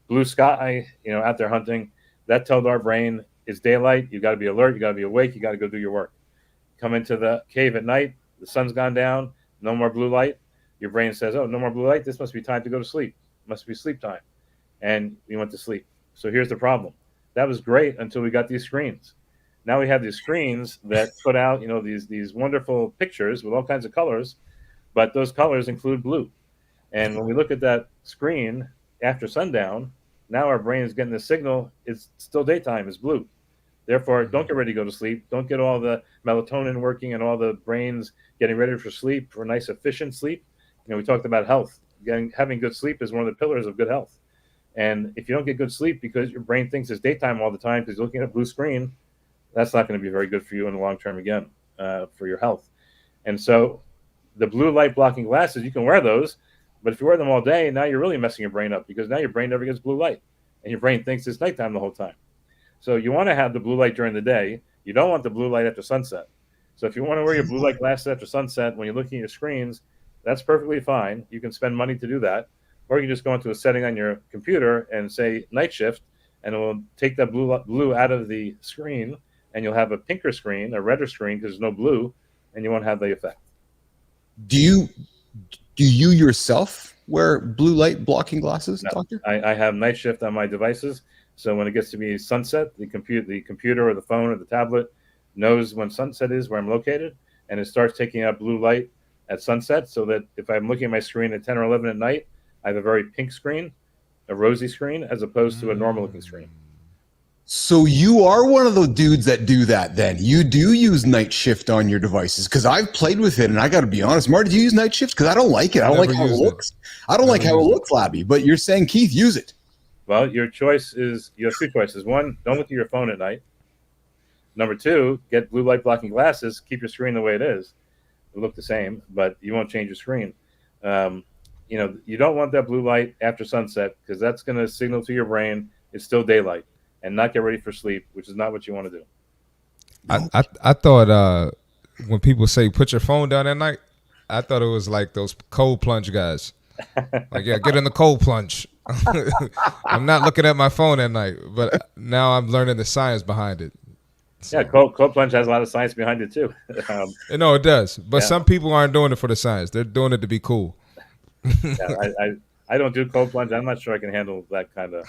Blue sky, out there hunting. That told our brain it's daylight. You got to be alert. You got to be awake. You got to go do your work. Come into the cave at night. The sun's gone down. No more blue light. Your brain says, oh, no more blue light. This must be time to go to sleep. Must be sleep time. And you went to sleep. So here's the problem. That was great until we got these screens. Now we have these screens that put out, these wonderful pictures with all kinds of colors, but those colors include blue. And when we look at that screen after sundown, now our brain is getting the signal. It's still daytime. It's blue. Therefore, don't get ready to go to sleep. Don't get all the melatonin working and all the brains getting ready for sleep, for nice, efficient sleep. We talked about health. Having good sleep is one of the pillars of good health. And if you don't get good sleep because your brain thinks it's daytime all the time because you're looking at a blue screen, that's not going to be very good for you in the long term again, for your health. And so the blue light blocking glasses, you can wear those, but if you wear them all day, now you're really messing your brain up, because now your brain never gets blue light and your brain thinks it's nighttime the whole time. So you want to have the blue light during the day. You don't want the blue light after sunset. So if you want to wear your blue light glasses after sunset when you're looking at your screens, that's perfectly fine. You can spend money to do that. Or you can just go into a setting on your computer and say night shift, and it will take that blue out of the screen, and you'll have a pinker screen, a redder screen, because there's no blue, and you won't have the effect. Do you yourself wear blue light blocking glasses, No, doctor? I have night shift on my devices, so when it gets to be sunset, the computer or the phone or the tablet knows when sunset is, where I'm located, and it starts taking out blue light at sunset, so that if I'm looking at my screen at 10 or 11 at night, I have a very pink screen, a rosy screen, as opposed to a normal looking screen. So you are one of those dudes that do that then. You do use night shift on your devices, because I've played with it, and I got to be honest. Marty, do you use night shift? Because I don't like it. I don't like how it looks. I don't like how it looks, Labby. But you're saying, Keith, use it. Well, your choice is, you have two choices. One, don't look at your phone at night. Number two, get blue light blocking glasses. Keep your screen the way it is. It'll look the same, but you won't change your screen. You don't want that blue light after sunset, because that's going to signal to your brain it's still daylight, and not get ready for sleep, which is not what you want to do. I thought when people say put your phone down at night, I thought it was like those cold plunge guys. Like, yeah, get in the cold plunge. I'm not looking at my phone at night, but now I'm learning the science behind it. So. Yeah, cold plunge has a lot of science behind it too. No, it does. But some people aren't doing it for the science. They're doing it to be cool. I don't do cold plunge. I'm not sure I can handle that kind of.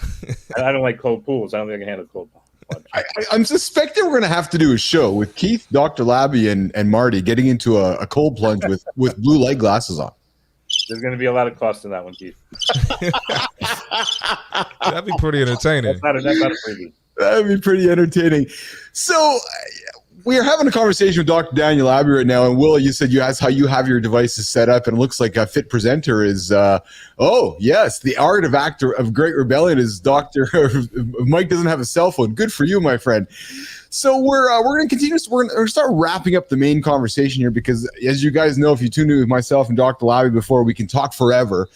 I don't like cold pools. I don't think I can handle cold plunge. I'm suspecting we're going to have to do a show with Keith, Dr. Labby, and Marty getting into a cold plunge with blue light glasses on. There's going to be a lot of cost in that one, Keith. That'd be pretty entertaining. That's not a preview. That'd be pretty entertaining. So we are having a conversation with Dr. Daniel Labby right now, and Will, you said you asked how you have your devices set up, and it looks like a fit presenter is, oh yes, the art of actor of Great Rebellion is Dr. Mike doesn't have a cell phone. Good for you, my friend. So we're going to continue. We're going to start wrapping up the main conversation here, because as you guys know, if you tuned in with myself and Dr. Labby before, we can talk forever.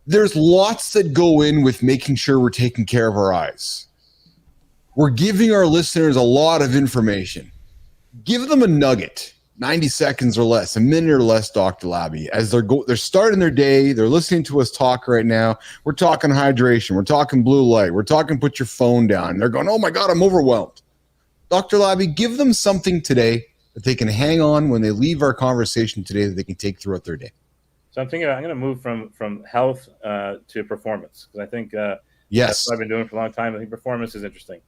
There's lots that go in with making sure we're taking care of our eyes. We're giving our listeners a lot of information. Give them a nugget, 90 seconds or less, a minute or less, Dr. Labby, as they're starting their day. They're listening to us talk right now. We're talking hydration. We're talking blue light. We're talking put your phone down. They're going, oh my God, I'm overwhelmed. Dr. Labby, give them something today that they can hang on when they leave our conversation today that they can take throughout their day. So I'm thinking I'm going to move from health to performance, because I think Yes, that's what I've been doing for a long time. I think performance is interesting,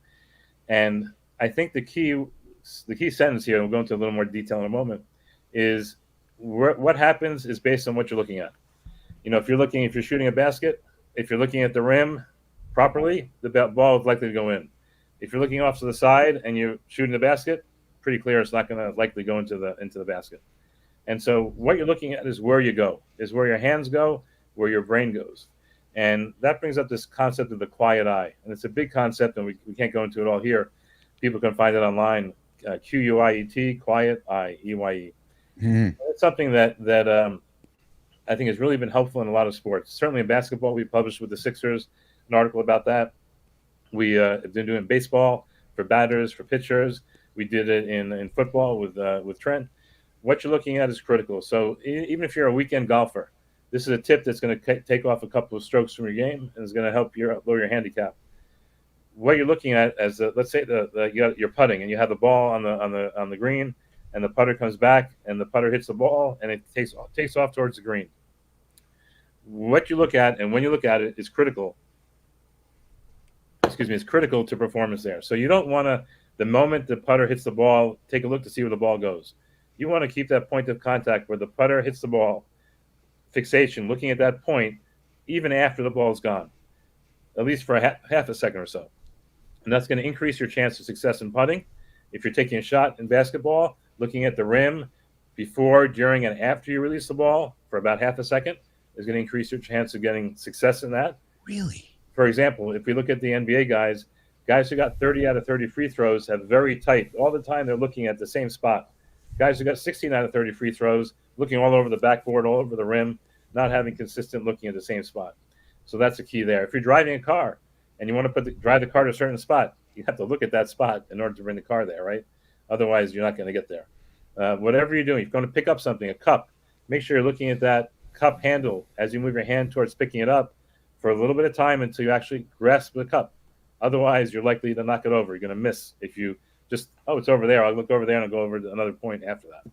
and I think the key sentence here, and we'll go into a little more detail in a moment, is what happens is based on what you're looking at. If you're shooting a basket, if you're looking at the rim properly, the ball is likely to go in. If you're looking off to the side and you're shooting the basket, pretty clear it's not going to likely go into the basket. And so what you're looking at is where you go, is where your hands go, where your brain goes. And that brings up this concept of the quiet eye. And it's a big concept, and we can't go into it all here. People can find it online, QUIET, quiet eye, EYE. Mm-hmm. It's something that I think has really been helpful in a lot of sports. Certainly in basketball, we published with the Sixers an article about that. We have been doing baseball for batters, for pitchers. We did it in football with Trent. What you're looking at is critical. So even if you're a weekend golfer, this is a tip that's going to take off a couple of strokes from your game and is going to help lower your handicap. What you're looking at as let's say you're putting and you have the ball on the green, and the putter comes back and the putter hits the ball and it takes off towards the green. What you look at and when you look at it is critical. It's critical to performance there. So you don't want to, the moment the putter hits the ball, take a look to see where the ball goes. You want to keep that point of contact where the putter hits the ball, fixation, looking at that point, even after the ball's gone, at least for half a second or so. And that's going to increase your chance of success in putting. If you're taking a shot in basketball, looking at the rim before, during, and after you release the ball for about half a second is going to increase your chance of getting success in that. Really? For example, if we look at the NBA guys who got 30 out of 30 free throws have very tight. All the time they're looking at the same spot. Guys who got 16 out of 30 free throws, looking all over the backboard, all over the rim, not having consistent looking at the same spot. So that's the key there. If you're driving a car and you want to drive the car to a certain spot, you have to look at that spot in order to bring the car there, right? Otherwise, you're not going to get there. Whatever you're doing, if you're going to pick up something, a cup, make sure you're looking at that cup handle as you move your hand towards picking it up for a little bit of time until you actually grasp the cup. Otherwise, you're likely to knock it over. You're going to miss if you just, it's over there. I'll look over there and I'll go over to another point after that.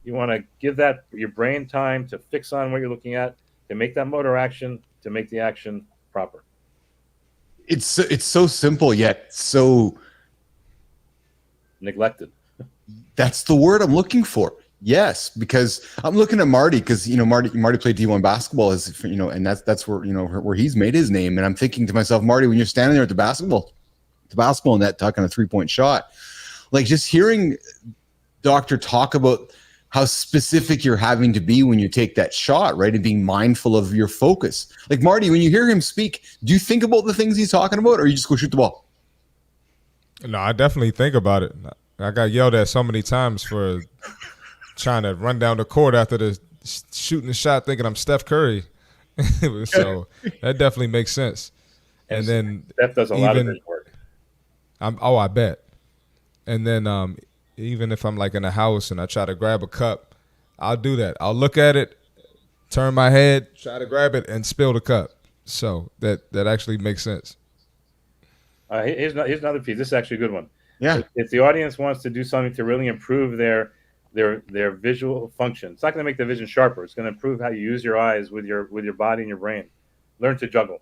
You want to give your brain time to fix on what you're looking at, to make that motor action, to make the action proper. It's so simple yet so neglected. That's the word I'm looking for. Yes, because I'm looking at Marty because Marty played D1 basketball and that's where where he's made his name. And I'm thinking to myself, Marty, when you're standing there at the basketball net tucking a 3-point shot, like just hearing Doctor talk about how specific you're having to be when you take that shot, right? And being mindful of your focus. Like Marty, when you hear him speak, do you think about the things he's talking about, or you just go shoot the ball? No, I definitely think about it. I got yelled at so many times for trying to run down the court after the shooting the shot thinking I'm Steph Curry. So that definitely makes sense. And then Steph does a lot of his work. I bet. And then even if I'm like in a house and I try to grab a cup, I'll do that. I'll look at it, turn my head, try to grab it, and spill the cup. So that actually makes sense. Here's another piece. This is actually a good one. Yeah. If the audience wants to do something to really improve their visual function, it's not going to make the vision sharper. It's going to improve how you use your eyes with your body and your brain. Learn to juggle.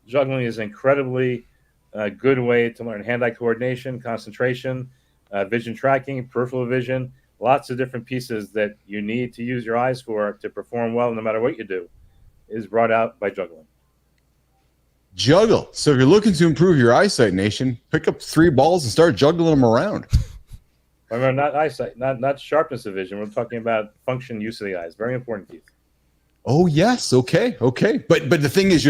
Juggling is an incredibly good way to learn hand-eye coordination, concentration, vision tracking, peripheral vision, lots of different pieces that you need to use your eyes for to perform well no matter what you do is brought out by juggling. Juggle. So if you're looking to improve your eyesight, nation, pick up 3 balls and start juggling them around. Remember, not eyesight, not sharpness of vision. We're talking about function, use of the eyes. Very important, Keith. Oh yes, okay. But the thing is,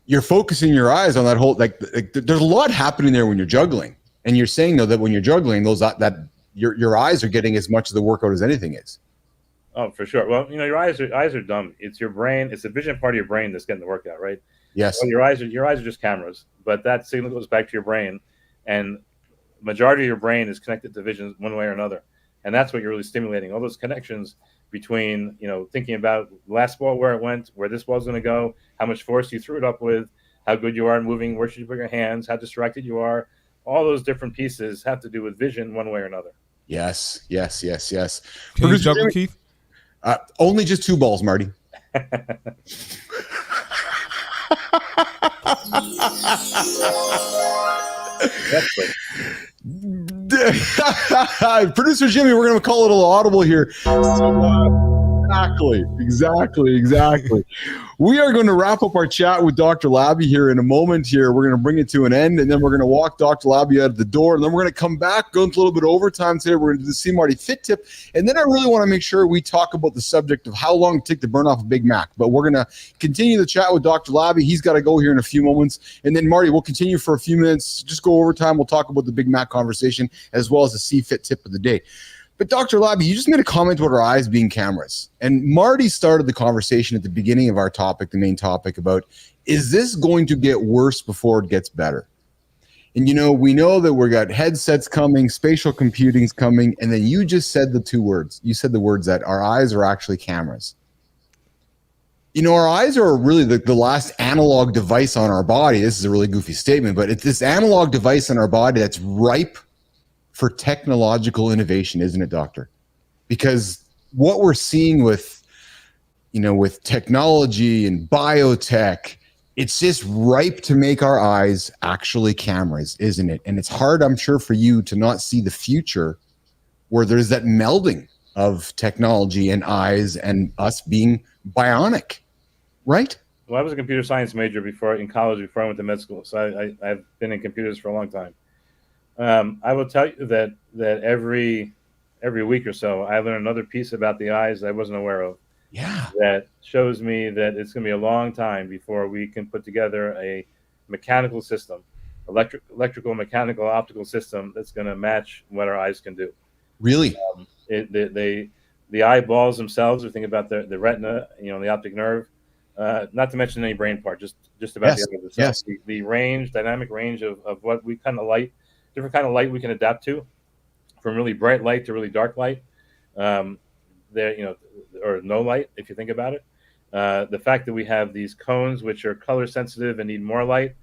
you're focusing your eyes on that whole like there's a lot happening there when you're juggling, and you're saying though that when you're juggling, that your eyes are getting as much of the workout as anything is. Oh, for sure. Well, your eyes are dumb. It's your brain. It's the vision part of your brain that's getting the workout, right? Yes. Well, your eyes are just cameras, but that signal goes back to your brain, and majority of your brain is connected to vision one way or another, and that's what you're really stimulating. All those connections between thinking about last ball, where it went, where this ball's going to go, how much force you threw it up with, how good you are moving, where should you put your hands, how distracted you are. all those different pieces have to do with vision one way or another. Yes. Can you Producer juggle, Jimmy? Keith? Only just 2 balls, Marty. Producer Jimmy, we're going to call it a little audible here. Exactly. We are going to wrap up our chat with Dr. Labby here in a moment here. We're going to bring it to an end, and then we're going to walk Dr. Labby out of the door, and then we're going to come back, go into a little bit of overtime today. We're going to do the See Marty Fit Tip, and then I really want to make sure we talk about the subject of how long it takes to burn off a Big Mac. But we're going to continue the chat with Dr. Labby. He's got to go here in a few moments, and then Marty, we'll continue for a few minutes. Just go overtime. We'll talk about the Big Mac conversation as well as the See Fit Tip of the day. But Dr. Labby, you just made a comment about our eyes being cameras. And Marty started the conversation at the beginning of our topic, the main topic, about, is this going to get worse before it gets better? And, we know that we got headsets coming, spatial computing's coming, and then you just said the 2 words. You said the words that our eyes are actually cameras. Our eyes are really the last analog device on our body. This is a really goofy statement, but it's this analog device on our body that's ripe for technological innovation, isn't it, Doctor? Because what we're seeing with technology and biotech, it's just ripe to make our eyes actually cameras, isn't it? And it's hard, I'm sure, for you to not see the future where there's that melding of technology and eyes and us being bionic, right? Well, I was a computer science major in college before I went to med school, so I've been in computers for a long time. I will tell you that every week or so, I learn another piece about the eyes that I wasn't aware of. Yeah. That shows me that it's going to be a long time before we can put together a mechanical system, electrical, mechanical, optical system that's going to match what our eyes can do. Really? The eyeballs themselves, or think about the retina, the optic nerve, not to mention any brain part, just about the eye itself. Yes. The range, dynamic range of what we kind of light. Different kind of light we can adapt to, from really bright light to really dark light, or no light, if you think about it. The fact that we have these cones which are color sensitive and need more light,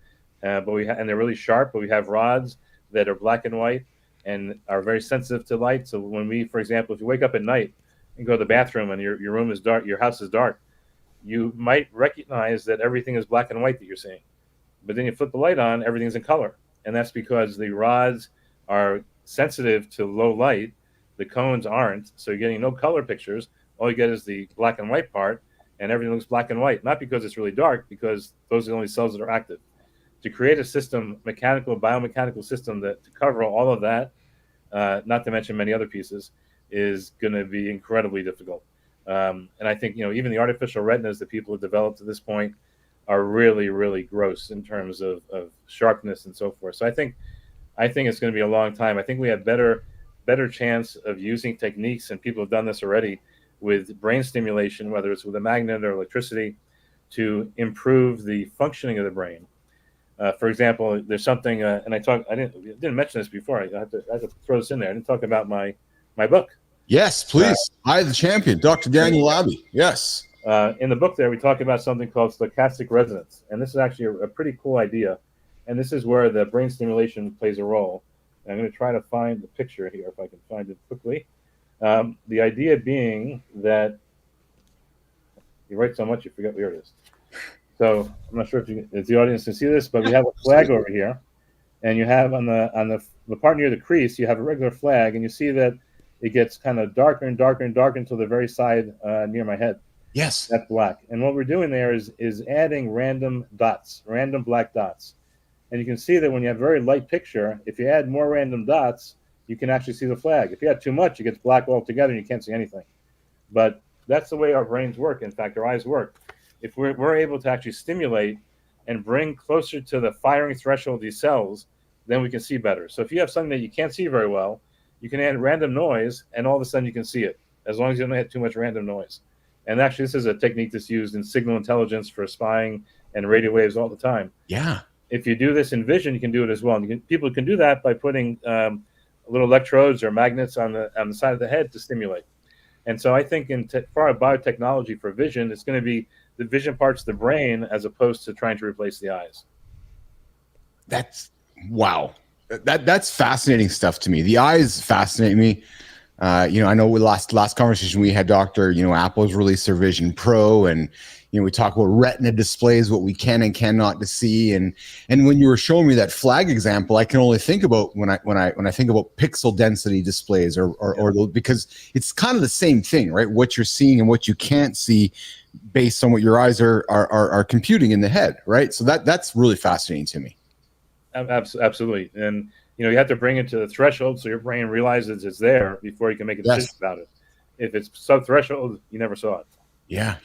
and they're really sharp, but we have rods that are black and white and are very sensitive to light. So when we, for example, if you wake up at night and go to the bathroom and your room is dark, your house is dark, you might recognize that everything is black and white that you're seeing. But then you flip the light on, everything's in color. And that's because the rods are sensitive to low light. The cones aren't. So you're getting no color pictures. All you get is the black and white part, and everything looks black and white. Not because it's really dark, because those are the only cells that are active. To create a system, biomechanical system to cover all of that, not to mention many other pieces, is going to be incredibly difficult. And I think, even the artificial retinas that people have developed to this point are really, really gross in terms of sharpness and so forth. So I think it's going to be a long time. I think we have better chance of using techniques, and people have done this already, with brain stimulation, whether it's with a magnet or electricity, to improve the functioning of the brain. For example, there's something, and I didn't mention this before. I have to throw this in there. I didn't talk about my book. Yes, please. I, the champion, Dr. Daniel Labby. Yes. In the book there, we talk about something called stochastic resonance. And this is actually a pretty cool idea. And this is where the brain stimulation plays a role. And I'm going to try to find the picture here, if I can find it quickly. The idea being that you write so much, you forget where it is. So I'm not sure if the audience can see this, but we have a flag over here. And you have on the part near the crease, you have a regular flag. And you see that it gets kind of darker and darker and darker until the very side near my head. Yes. That's black. And what we're doing there is adding random dots, random black dots. And you can see that when you have a very light picture, if you add more random dots, you can actually see the flag. If you add too much, it gets black altogether and you can't see anything. But that's the way our brains work. In fact, our eyes work. If we're able to actually stimulate and bring closer to the firing threshold of these cells, then we can see better. So if you have something that you can't see very well, you can add random noise, and all of a sudden you can see it, as long as you don't add too much random noise. And actually, this is a technique that's used in signal intelligence for spying and radio waves all the time. Yeah. If you do this in vision, you can do it as well. And people can do that by putting little electrodes or magnets on the side of the head to stimulate. And so I think for our biotechnology for vision, it's going to be the vision parts of the brain as opposed to trying to replace the eyes. That's wow. That's fascinating stuff to me. The eyes fascinate me. I know with last conversation we had, Doctor, Apple's released their Vision Pro, and we talk about retina displays, what we can and cannot to see, and when you were showing me that flag example, I can only think about when I think about pixel density displays or because it's kind of the same thing, right? What you're seeing and what you can't see based on what your eyes are computing in the head, right? So that's really fascinating to me. Absolutely, and you have to bring it to the threshold so your brain realizes it's there before you can make a decision about it. If it's sub-threshold, you never saw it. Yeah.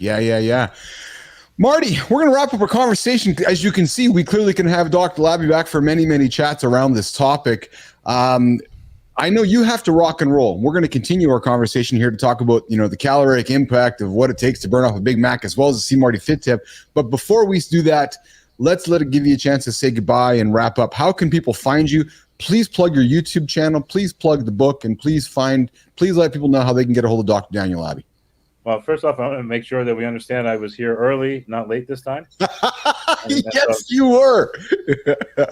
Marty, we're going to wrap up our conversation. As you can see, we clearly can have Dr. Labby back for many, many chats around this topic. I know you have to rock and roll. We're going to continue our conversation here to talk about, the caloric impact of what it takes to burn off a Big Mac, as well as the See Marty Fit Tip. But before we do that, let's let it give you a chance to say goodbye and wrap up. How can people find you? Please plug your YouTube channel. Please plug the book, and please let people know how they can get a hold of Dr. Daniel Labby. Well, first off, I want to make sure that we understand I was here early, not late this time. Yes, you were.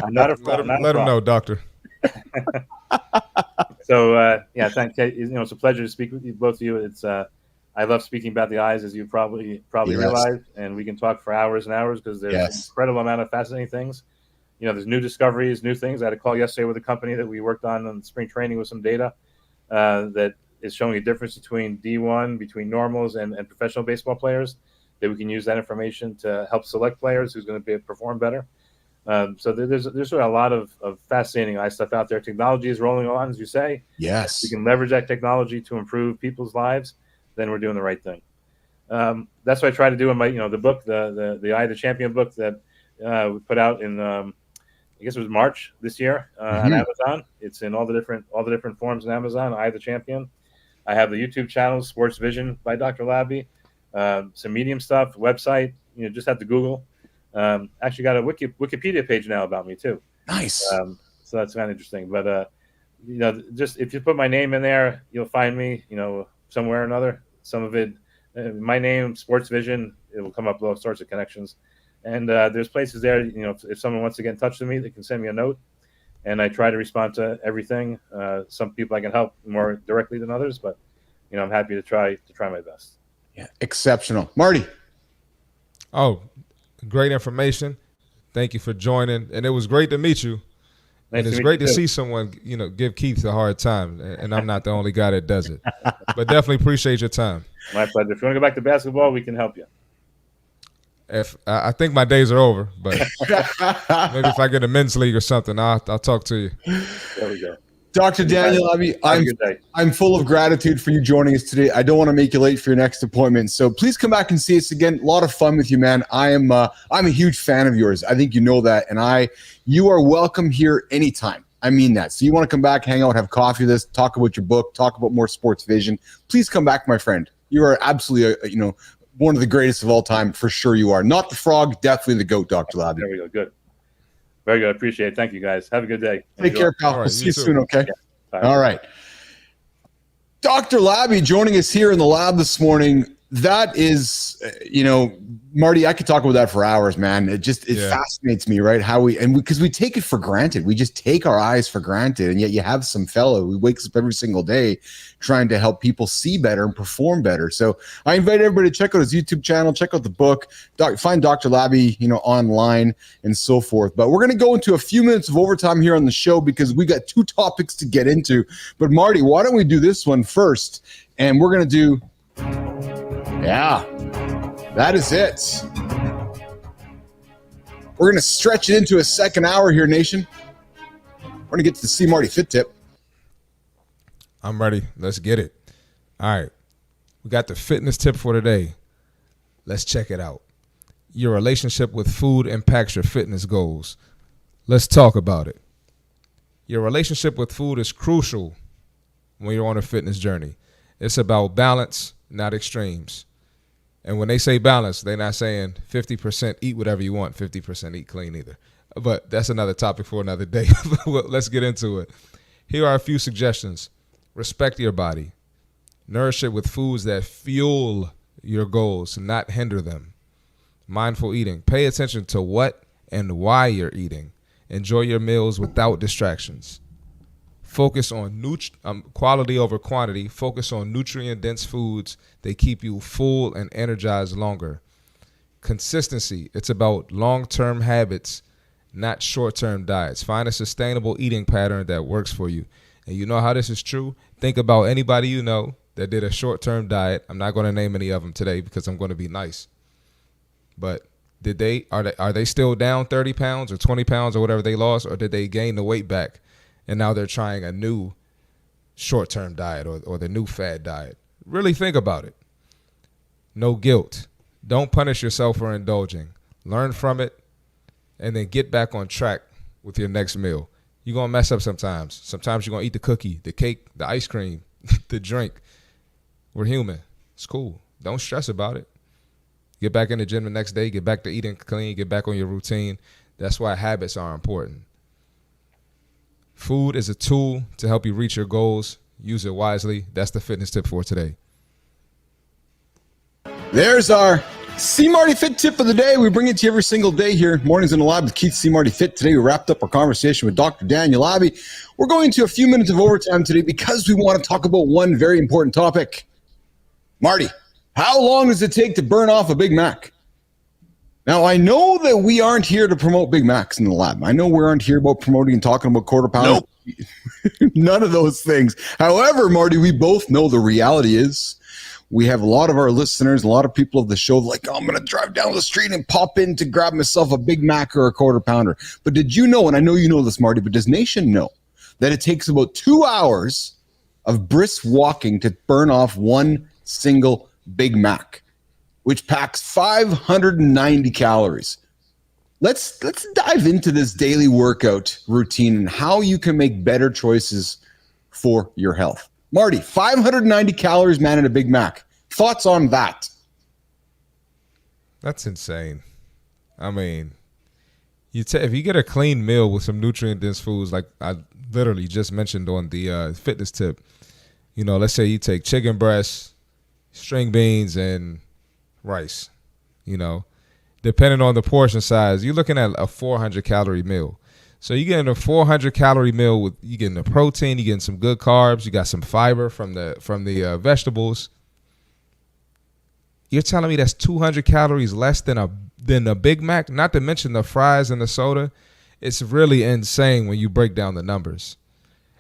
I'm not a fraud. Let him know, Doctor. So, thanks. It's a pleasure to speak with you, both of you. It's I love speaking about the eyes, as you probably realize, and we can talk for hours and hours because there's an incredible amount of fascinating things. There's new discoveries, new things. I had a call yesterday with a company that we worked on spring training with some data that is showing a difference between D1, between normals and professional baseball players, that we can use that information to help select players who's going to perform better. So there's a lot of fascinating eye stuff out there. Technology is rolling on, as you say. Yes. We can leverage that technology to improve people's lives. Then we're doing the right thing. That's what I try to do in my, the book, the Eye of the Champion book that we put out in, I guess it was March this year on Amazon. It's in all the different forms on Amazon. Eye of the Champion. I have the YouTube channel, Sports Vision by Dr. Labby. Some Medium stuff, website. Just have to Google. Actually got a Wikipedia page now about me too. Nice. So that's kind of interesting. But just if you put my name in there, you'll find me. Somewhere or another. Some of it, my name, Sports Vision. It will come up with all sorts of connections. And there's places there. If someone wants to get in touch with me, they can send me a note, and I try to respond to everything. Some people I can help more directly than others, but I'm happy to try my best. Yeah, exceptional, Marty. Oh, great information. Thank you for joining, and it was great to meet you. Nice and it's great to see someone, give Keith a hard time, and I'm not the only guy that does it. But definitely appreciate your time. My pleasure. If you want to go back to basketball, we can help you. If I think my days are over, but maybe if I get a men's league or something, I'll talk to you. There we go. Dr. Daniel Labby, I'm full of gratitude for you joining us today. I don't want to make you late for your next appointment, so please come back and see us again. A lot of fun with you, man. I'm a huge fan of yours. I think you know that, and you are welcome here anytime. I mean that. So you want to come back, hang out, have coffee with us, talk about your book, talk about more sports vision. Please come back, my friend. You are absolutely, one of the greatest of all time. For sure you are. Not the frog, definitely the GOAT, Dr. Labby. There we go. Good. Very good. Appreciate it. Thank you, guys. Have a good day. Take care, pal. Right, we'll see you too. soon, okay? Yeah. All right. Dr. Labby joining us here in the lab this morning. That is, Marty, I could talk about that for hours, man. It fascinates me, right? Because we take it for granted. We just take our eyes for granted. And yet you have some fellow who wakes up every single day trying to help people see better and perform better. So I invite everybody to check out his YouTube channel, check out the book, find Dr. Labby, online and so forth. But we're going to go into a few minutes of overtime here on the show because we got two topics to get into. But Marty, why don't we do this one first? And we're going to do... Yeah, that is it. We're going to stretch it into a second hour here, nation. We're going to get to the See Marty Fit Tip. I'm ready. Let's get it. All right. We got the fitness tip for today. Let's check it out. Your relationship with food impacts your fitness goals. Let's talk about it. Your relationship with food is crucial when you're on a fitness journey. It's about balance, not extremes. And when they say balance, they're not saying 50% eat whatever you want, 50% eat clean either. But that's another topic for another day. Let's get into it. Here are a few suggestions. Respect your body. Nourish it with foods that fuel your goals, not hinder them. Mindful eating. Pay attention to what and why you're eating. Enjoy your meals without distractions. Focus on quality over quantity. Focus on nutrient-dense foods. They keep you full and energized longer. Consistency. It's about long-term habits, not short-term diets. Find a sustainable eating pattern that works for you. And you know how this is true? Think about anybody you know that did a short-term diet. I'm not going to name any of them today because I'm going to be nice. But are they still down 30 pounds or 20 pounds or whatever they lost, or did they gain the weight back and now they're trying a new short-term diet or the new fad diet? Really think about it. No guilt. Don't punish yourself for indulging. Learn from it and then get back on track with your next meal. You're going to mess up sometimes. Sometimes you're going to eat the cookie, the cake, the ice cream, the drink. We're human. It's cool. Don't stress about it. Get back in the gym the next day. Get back to eating clean. Get back on your routine. That's why habits are important. Food is a tool to help you reach your goals. Use it wisely. That's the fitness tip for today. There's our C. Marty Fit tip of the day. We bring it to you every single day here. Mornings in the Lab with Keith C. Marty Fit. Today we wrapped up our conversation with Dr. Daniel Labby. We're going to a few minutes of overtime today because we want to talk about one very important topic. Marty, how long does it take to burn off a Big Mac? Now, I know that we aren't here to promote Big Macs in the lab. I know we aren't here about promoting and talking about quarter pound. Nope. None of those things. However, Marty, we both know the reality is we have a lot of our listeners, a lot of people of the show like, oh, I'm going to drive down the street and pop in to grab myself a Big Mac or a quarter pounder. But did you know, and I know you know this, Marty, but does Nation know that it takes about 2 hours of brisk walking to burn off one single Big Mac, which packs 590 calories. Let's dive into this daily workout routine and how you can make better choices for your health. Marty, 590 calories, man, in a Big Mac. Thoughts on that? That's insane. I mean, if you get a clean meal with some nutrient-dense foods, like I literally just mentioned on the fitness tip, let's say you take chicken breasts, string beans, and rice, depending on the portion size, you're looking at a 400-calorie meal. So you're getting a 400-calorie meal with you getting the protein, you getting some good carbs, you got some fiber from the vegetables. You're telling me that's 200 calories less than a Big Mac, not to mention the fries and the soda. It's really insane when you break down the numbers.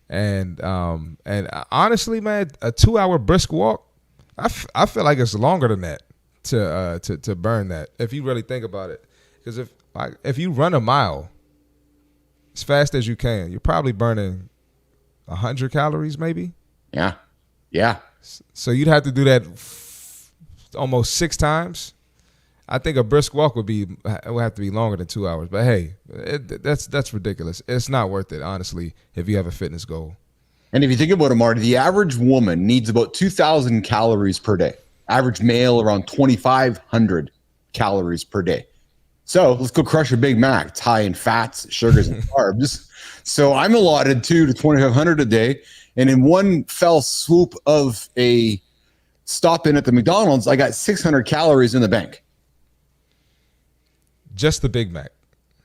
And honestly, man, a 2-hour brisk walk, I feel like it's longer than that to burn that, if you really think about it. Because if you run a mile as fast as you can, you're probably burning 100 calories maybe. Yeah. So you'd have to do that almost 6 times. I think a brisk walk would have to be longer than 2 hours. But hey, that's ridiculous. It's not worth it, honestly, if you have a fitness goal. And if you think about it, Marty, the average woman needs about 2,000 calories per day. Average male around 2,500 calories per day. So let's go crush a Big Mac. It's high in fats, sugars, and carbs. So I'm allotted 2,000 to 2,500 a day. And in one fell swoop of a stop in at the McDonald's, I got 600 calories in the bank. Just the Big Mac.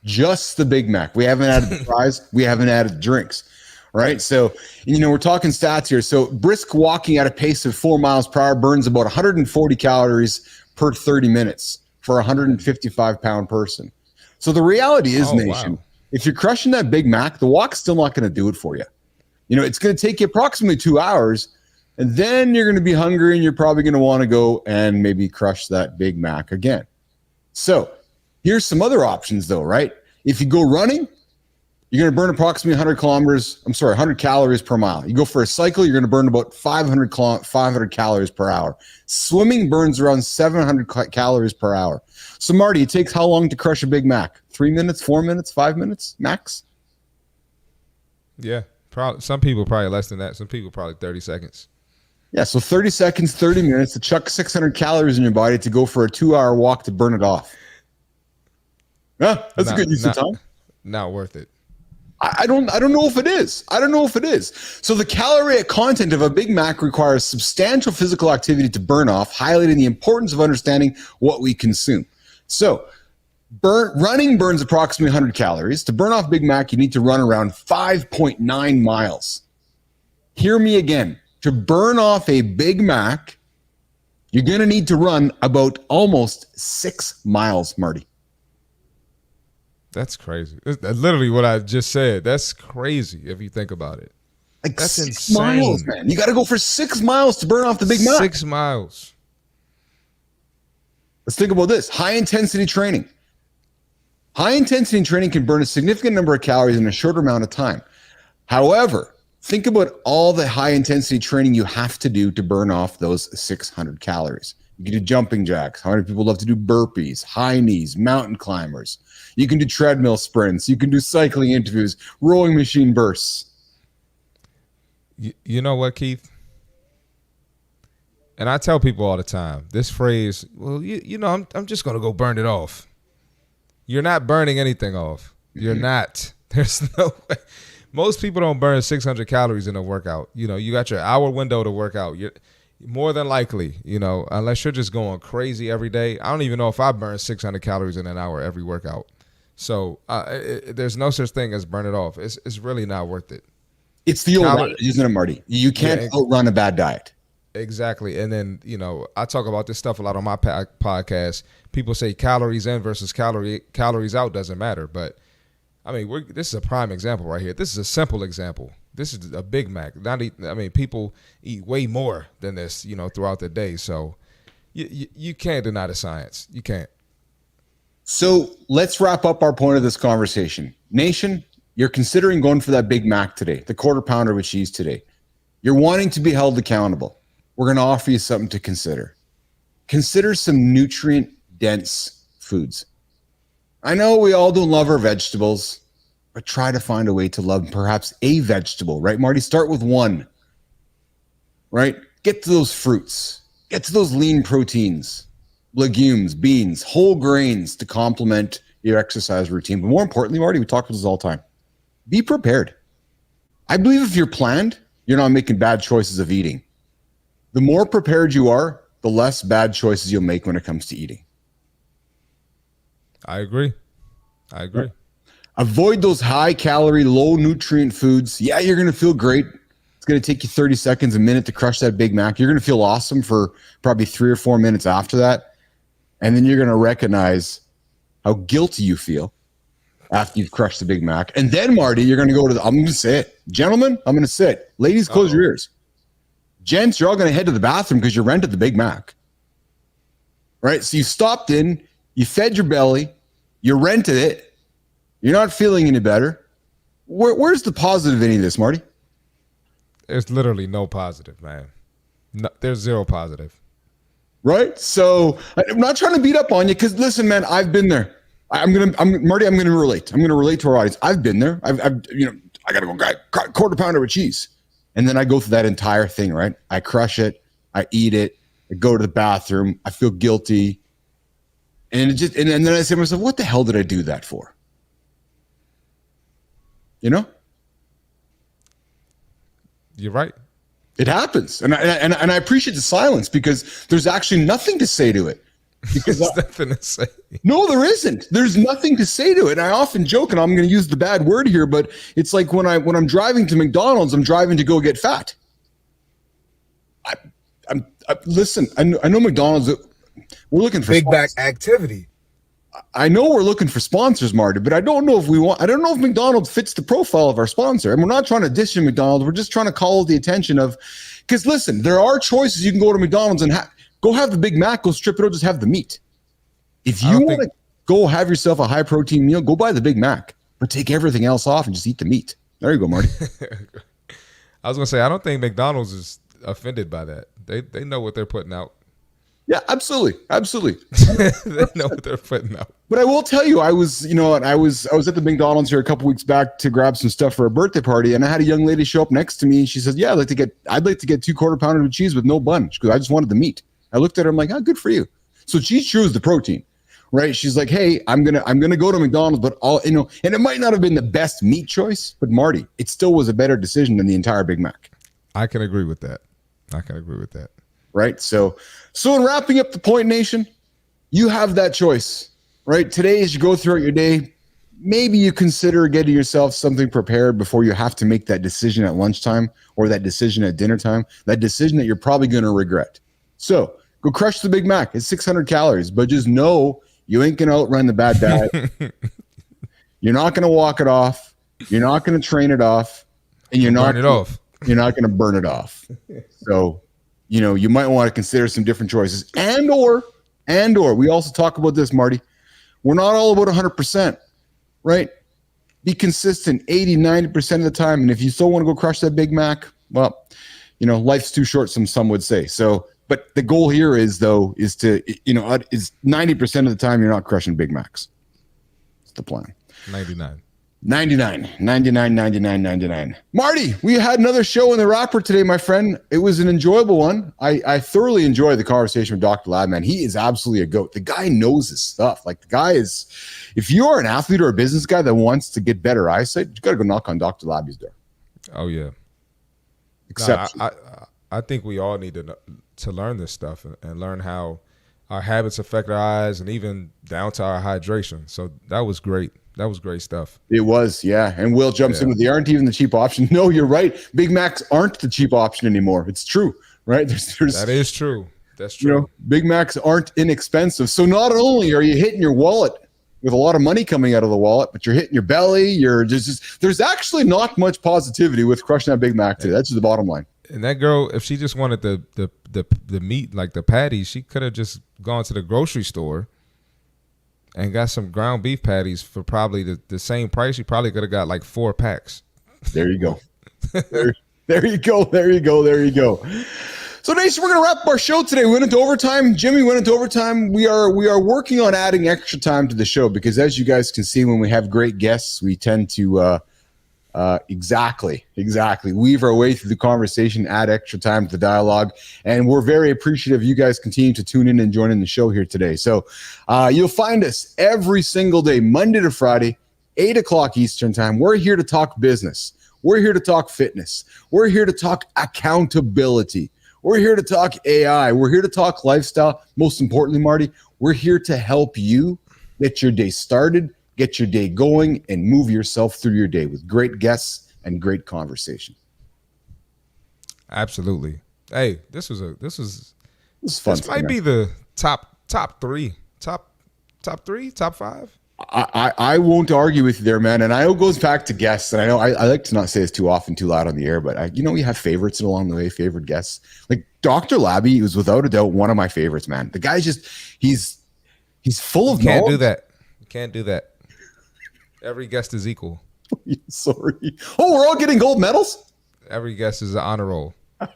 Just the Big Mac. We haven't added the fries. We haven't added the drinks. Right. So, we're talking stats here. So brisk walking at a pace of 4 miles per hour burns about 140 calories per 30 minutes for a 155-pound person. So the reality is, Nation, if you're crushing that Big Mac, the walk's still not going to do it for you. It's going to take you approximately 2 hours, and then you're going to be hungry and you're probably going to want to go and maybe crush that Big Mac again. So here's some other options though, right? If you go running, you're going to burn approximately 100 calories per mile. You go for a cycle, you're going to burn about 500 calories per hour. Swimming burns around 700 calories per hour. So, Marty, it takes how long to crush a Big Mac? 3 minutes, 4 minutes, 5 minutes max? Yeah, probably. Some people probably less than that. Some people probably 30 seconds. Yeah, so 30 seconds, 30 minutes to chuck 600 calories in your body to go for a 2-hour walk to burn it off. Yeah, that's a good use of time. Not worth it. I don't know if it is. I don't know if it is. So the caloric content of a Big Mac requires substantial physical activity to burn off, highlighting the importance of understanding what we consume. So Running burns approximately 100 calories. To burn off Big Mac, you need to run around 5.9 miles. Hear me again. To burn off a Big Mac, you're going to need to run about almost 6 miles, Marty. That's crazy. That's literally what I just said. That's crazy if you think about it. Like that's 6 insane. miles, man. You got to go for 6 miles to burn off the Big Mac. 6 miles. Let's think about this. High-intensity training. High-intensity training can burn a significant number of calories in a short amount of time. However, think about all the high-intensity training you have to do to burn off those 600 calories. You can do jumping jacks. How many people love to do burpees, high knees, mountain climbers? You can do treadmill sprints. You can do cycling interviews, rowing machine bursts. You know what, Keith? And I tell people all the time, this phrase, well, you know, I'm just going to go burn it off. You're not burning anything off. You're not. There's no way. Most people don't burn 600 calories in a workout. You know, you got your hour window to work out. You're more than likely, you know, unless you're just going crazy every day. I don't even know if I burn 600 calories in an hour every workout. So there's no such thing as burn it off. It's really not worth it. It's the old diet, isn't it, Marty? You can't outrun a bad diet. Exactly. And then, you know, I talk about this stuff a lot on my podcast. People say calories in versus calories out doesn't matter. But, I mean, this is a prime example right here. This is a simple example. This is a Big Mac. People eat way more than this, you know, throughout the day. So you can't deny the science. You can't. So let's wrap up our point of this conversation. Nation, you're considering going for that Big Mac today, the quarter pounder with cheese today. You're wanting to be held accountable. We're going to offer you something to consider. Consider some nutrient-dense foods. I know we all don't love our vegetables, but try to find a way to love perhaps a vegetable, right, Marty? Start with one, right? Get to those fruits. Get to those lean proteins, legumes, beans, whole grains to complement your exercise routine. But more importantly, Marty, we talk about this all the time. Be prepared. I believe if you're planned, you're not making bad choices of eating. The more prepared you are, the less bad choices you'll make when it comes to eating. I agree. Avoid those high-calorie, low-nutrient foods. Yeah, you're going to feel great. It's going to take you 30 seconds, a minute to crush that Big Mac. You're going to feel awesome for probably 3 or 4 minutes after that. And then you're going to recognize how guilty you feel after you've crushed the Big Mac. And then, Marty, you're going to go to I'm going to say it. Gentlemen, I'm going to say it. Ladies, close your ears. Gents, you're all going to head to the bathroom because you rented the Big Mac. Right? So you stopped in, you fed your belly, you rented it, you're not feeling any better. Where's the positive in any of this, Marty? There's literally no positive, man. No, there's zero positive. Right? So I'm not trying to beat up on you because listen, man, I've been there. Marty, I'm going to relate. I'm going to relate to our audience. I've been there. I got to go quarter pounder with cheese. And then I go through that entire thing, right? I crush it. I eat it. I go to the bathroom. I feel guilty. And then I say to myself, what the hell did I do that for? You know? You're right. It happens. And I appreciate the silence because there's actually nothing to say to it. Because There's nothing to say. No, there isn't. There's nothing to say to it. And I often joke, and I'm going to use the bad word here, but it's like when I'm driving to McDonald's, I'm driving to go get fat. Listen, I know McDonald's. We're looking for Big Mac activity. I know we're looking for sponsors, Marty, but I don't know if McDonald's fits the profile of our sponsor. And we're not trying to dish in McDonald's. We're just trying to call the attention of, because listen, there are choices. You can go to McDonald's and go have the Big Mac, go strip it out, just have the meat. If you want to go have yourself a high protein meal, go buy the Big Mac, but take everything else off and just eat the meat. There you go, Marty. I was going to say, I don't think McDonald's is offended by that. They know what they're putting out. Yeah, absolutely. They know what they're putting out. But I will tell you, I was at the McDonald's here a couple weeks back to grab some stuff for a birthday party, and I had a young lady show up next to me, and she said, "Yeah, I'd like to get 2 quarter pounders of cheese with no bun." She goes, "I just wanted the meat." I looked at her, I'm like, "Oh, good for you." So she chose the protein, right? She's like, "Hey, I'm gonna go to McDonald's, but and it might not have been the best meat choice, but Marty, it still was a better decision than the entire Big Mac." I can agree with that. Right? So in wrapping up the point, Nation, you have that choice. right? Today, as you go throughout your day, maybe you consider getting yourself something prepared before you have to make that decision at lunchtime or that decision at dinner time, that decision that you're probably going to regret. So go crush the Big Mac. It's 600 calories, but just know you ain't going to outrun the bad diet. You're not going to walk it off. You're not going to train it off. And you're not going to burn it off. So, you might want to consider some different choices. And or, we also talk about this, Marty. We're not all about 100%, right? Be consistent 80, 90% of the time. And if you still want to go crush that Big Mac, well, life's too short, some would say. So, but the goal here is to, is 90% of the time you're not crushing Big Macs. It's the plan. 99. Marty, we had another show in the wrapper today, my friend. It was an enjoyable one. I thoroughly enjoyed the conversation with Dr. Lab, man. He is absolutely a goat. The guy knows his stuff. Like, the guy is, if you're an athlete or a business guy that wants to get better eyesight, you got to go knock on Dr. Labby's door. Oh, yeah. Exception. I think we all need to learn this stuff and learn how our habits affect our eyes and even down to our hydration. So that was great. That was great stuff. It was, yeah. And Will jumps in with, they aren't even the cheap option. No, you're right. Big Macs aren't the cheap option anymore. It's true, right? That is true. That's true. Big Macs aren't inexpensive. So not only are you hitting your wallet with a lot of money coming out of the wallet, but you're hitting your belly. There's actually not much positivity with crushing that Big Mac today. That's just the bottom line. And that girl, if she just wanted the meat, like the patties, she could have just gone to the grocery store and got some ground beef patties for probably the same price. You probably could have got like 4 packs. There you go. there you go. So, Nation, we're going to wrap up our show today. We went into overtime. Jimmy went into overtime. We are working on adding extra time to the show because, as you guys can see, when we have great guests, we tend to exactly weave our way through the conversation, add extra time to the dialogue, and we're very appreciative you guys continue to tune in and join in the show here today. So you'll find us every single day, Monday to Friday, 8 o'clock Eastern time. We're here to talk business. We're here to talk fitness. We're here to talk accountability. We're here to talk AI. We're here to talk lifestyle. Most importantly, Marty, we're here to help you get your day started, get your day going, and move yourself through your day with great guests and great conversation. Absolutely. Hey, this was fun. This might be the top 3, top 5. I won't argue with you there, man. And I know it goes back to guests. And I know I like to not say this too often, too loud on the air, but we have favorites along the way, favorite guests. Like Dr. Labby was without a doubt one of my favorites, man. The guy's just, he's full of knowledge. Can't do that. Every guest is equal. Sorry. Oh, we're all getting gold medals? Every guest is an honor roll. All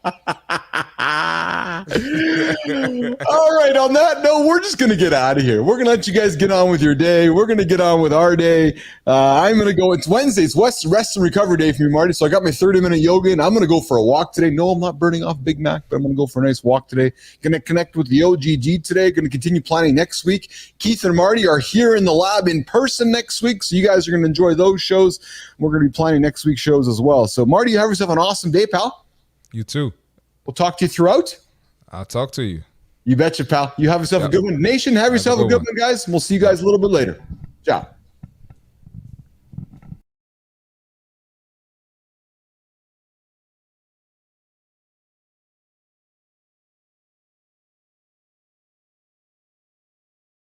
right, on that note, we're just going to get out of here. We're going to let you guys get on with your day. We're going to get on with our day. I'm going to go. It's Wednesday. It's rest and recovery day for me, Marty. So I got my 30-minute yoga, and I'm going to go for a walk today. No, I'm not burning off Big Mac, but I'm going to go for a nice walk today. Going to connect with the OGG today. Going to continue planning next week. Keith and Marty are here in the lab in person next week, so you guys are going to enjoy those shows. We're going to be planning next week's shows as well. So, Marty, you have yourself an awesome day, pal. You too. We'll talk to you throughout. I'll talk to you. You betcha, pal. You have yourself a good one. Nation, have yourself a good one, guys. And we'll see you guys a little bit later. Ciao.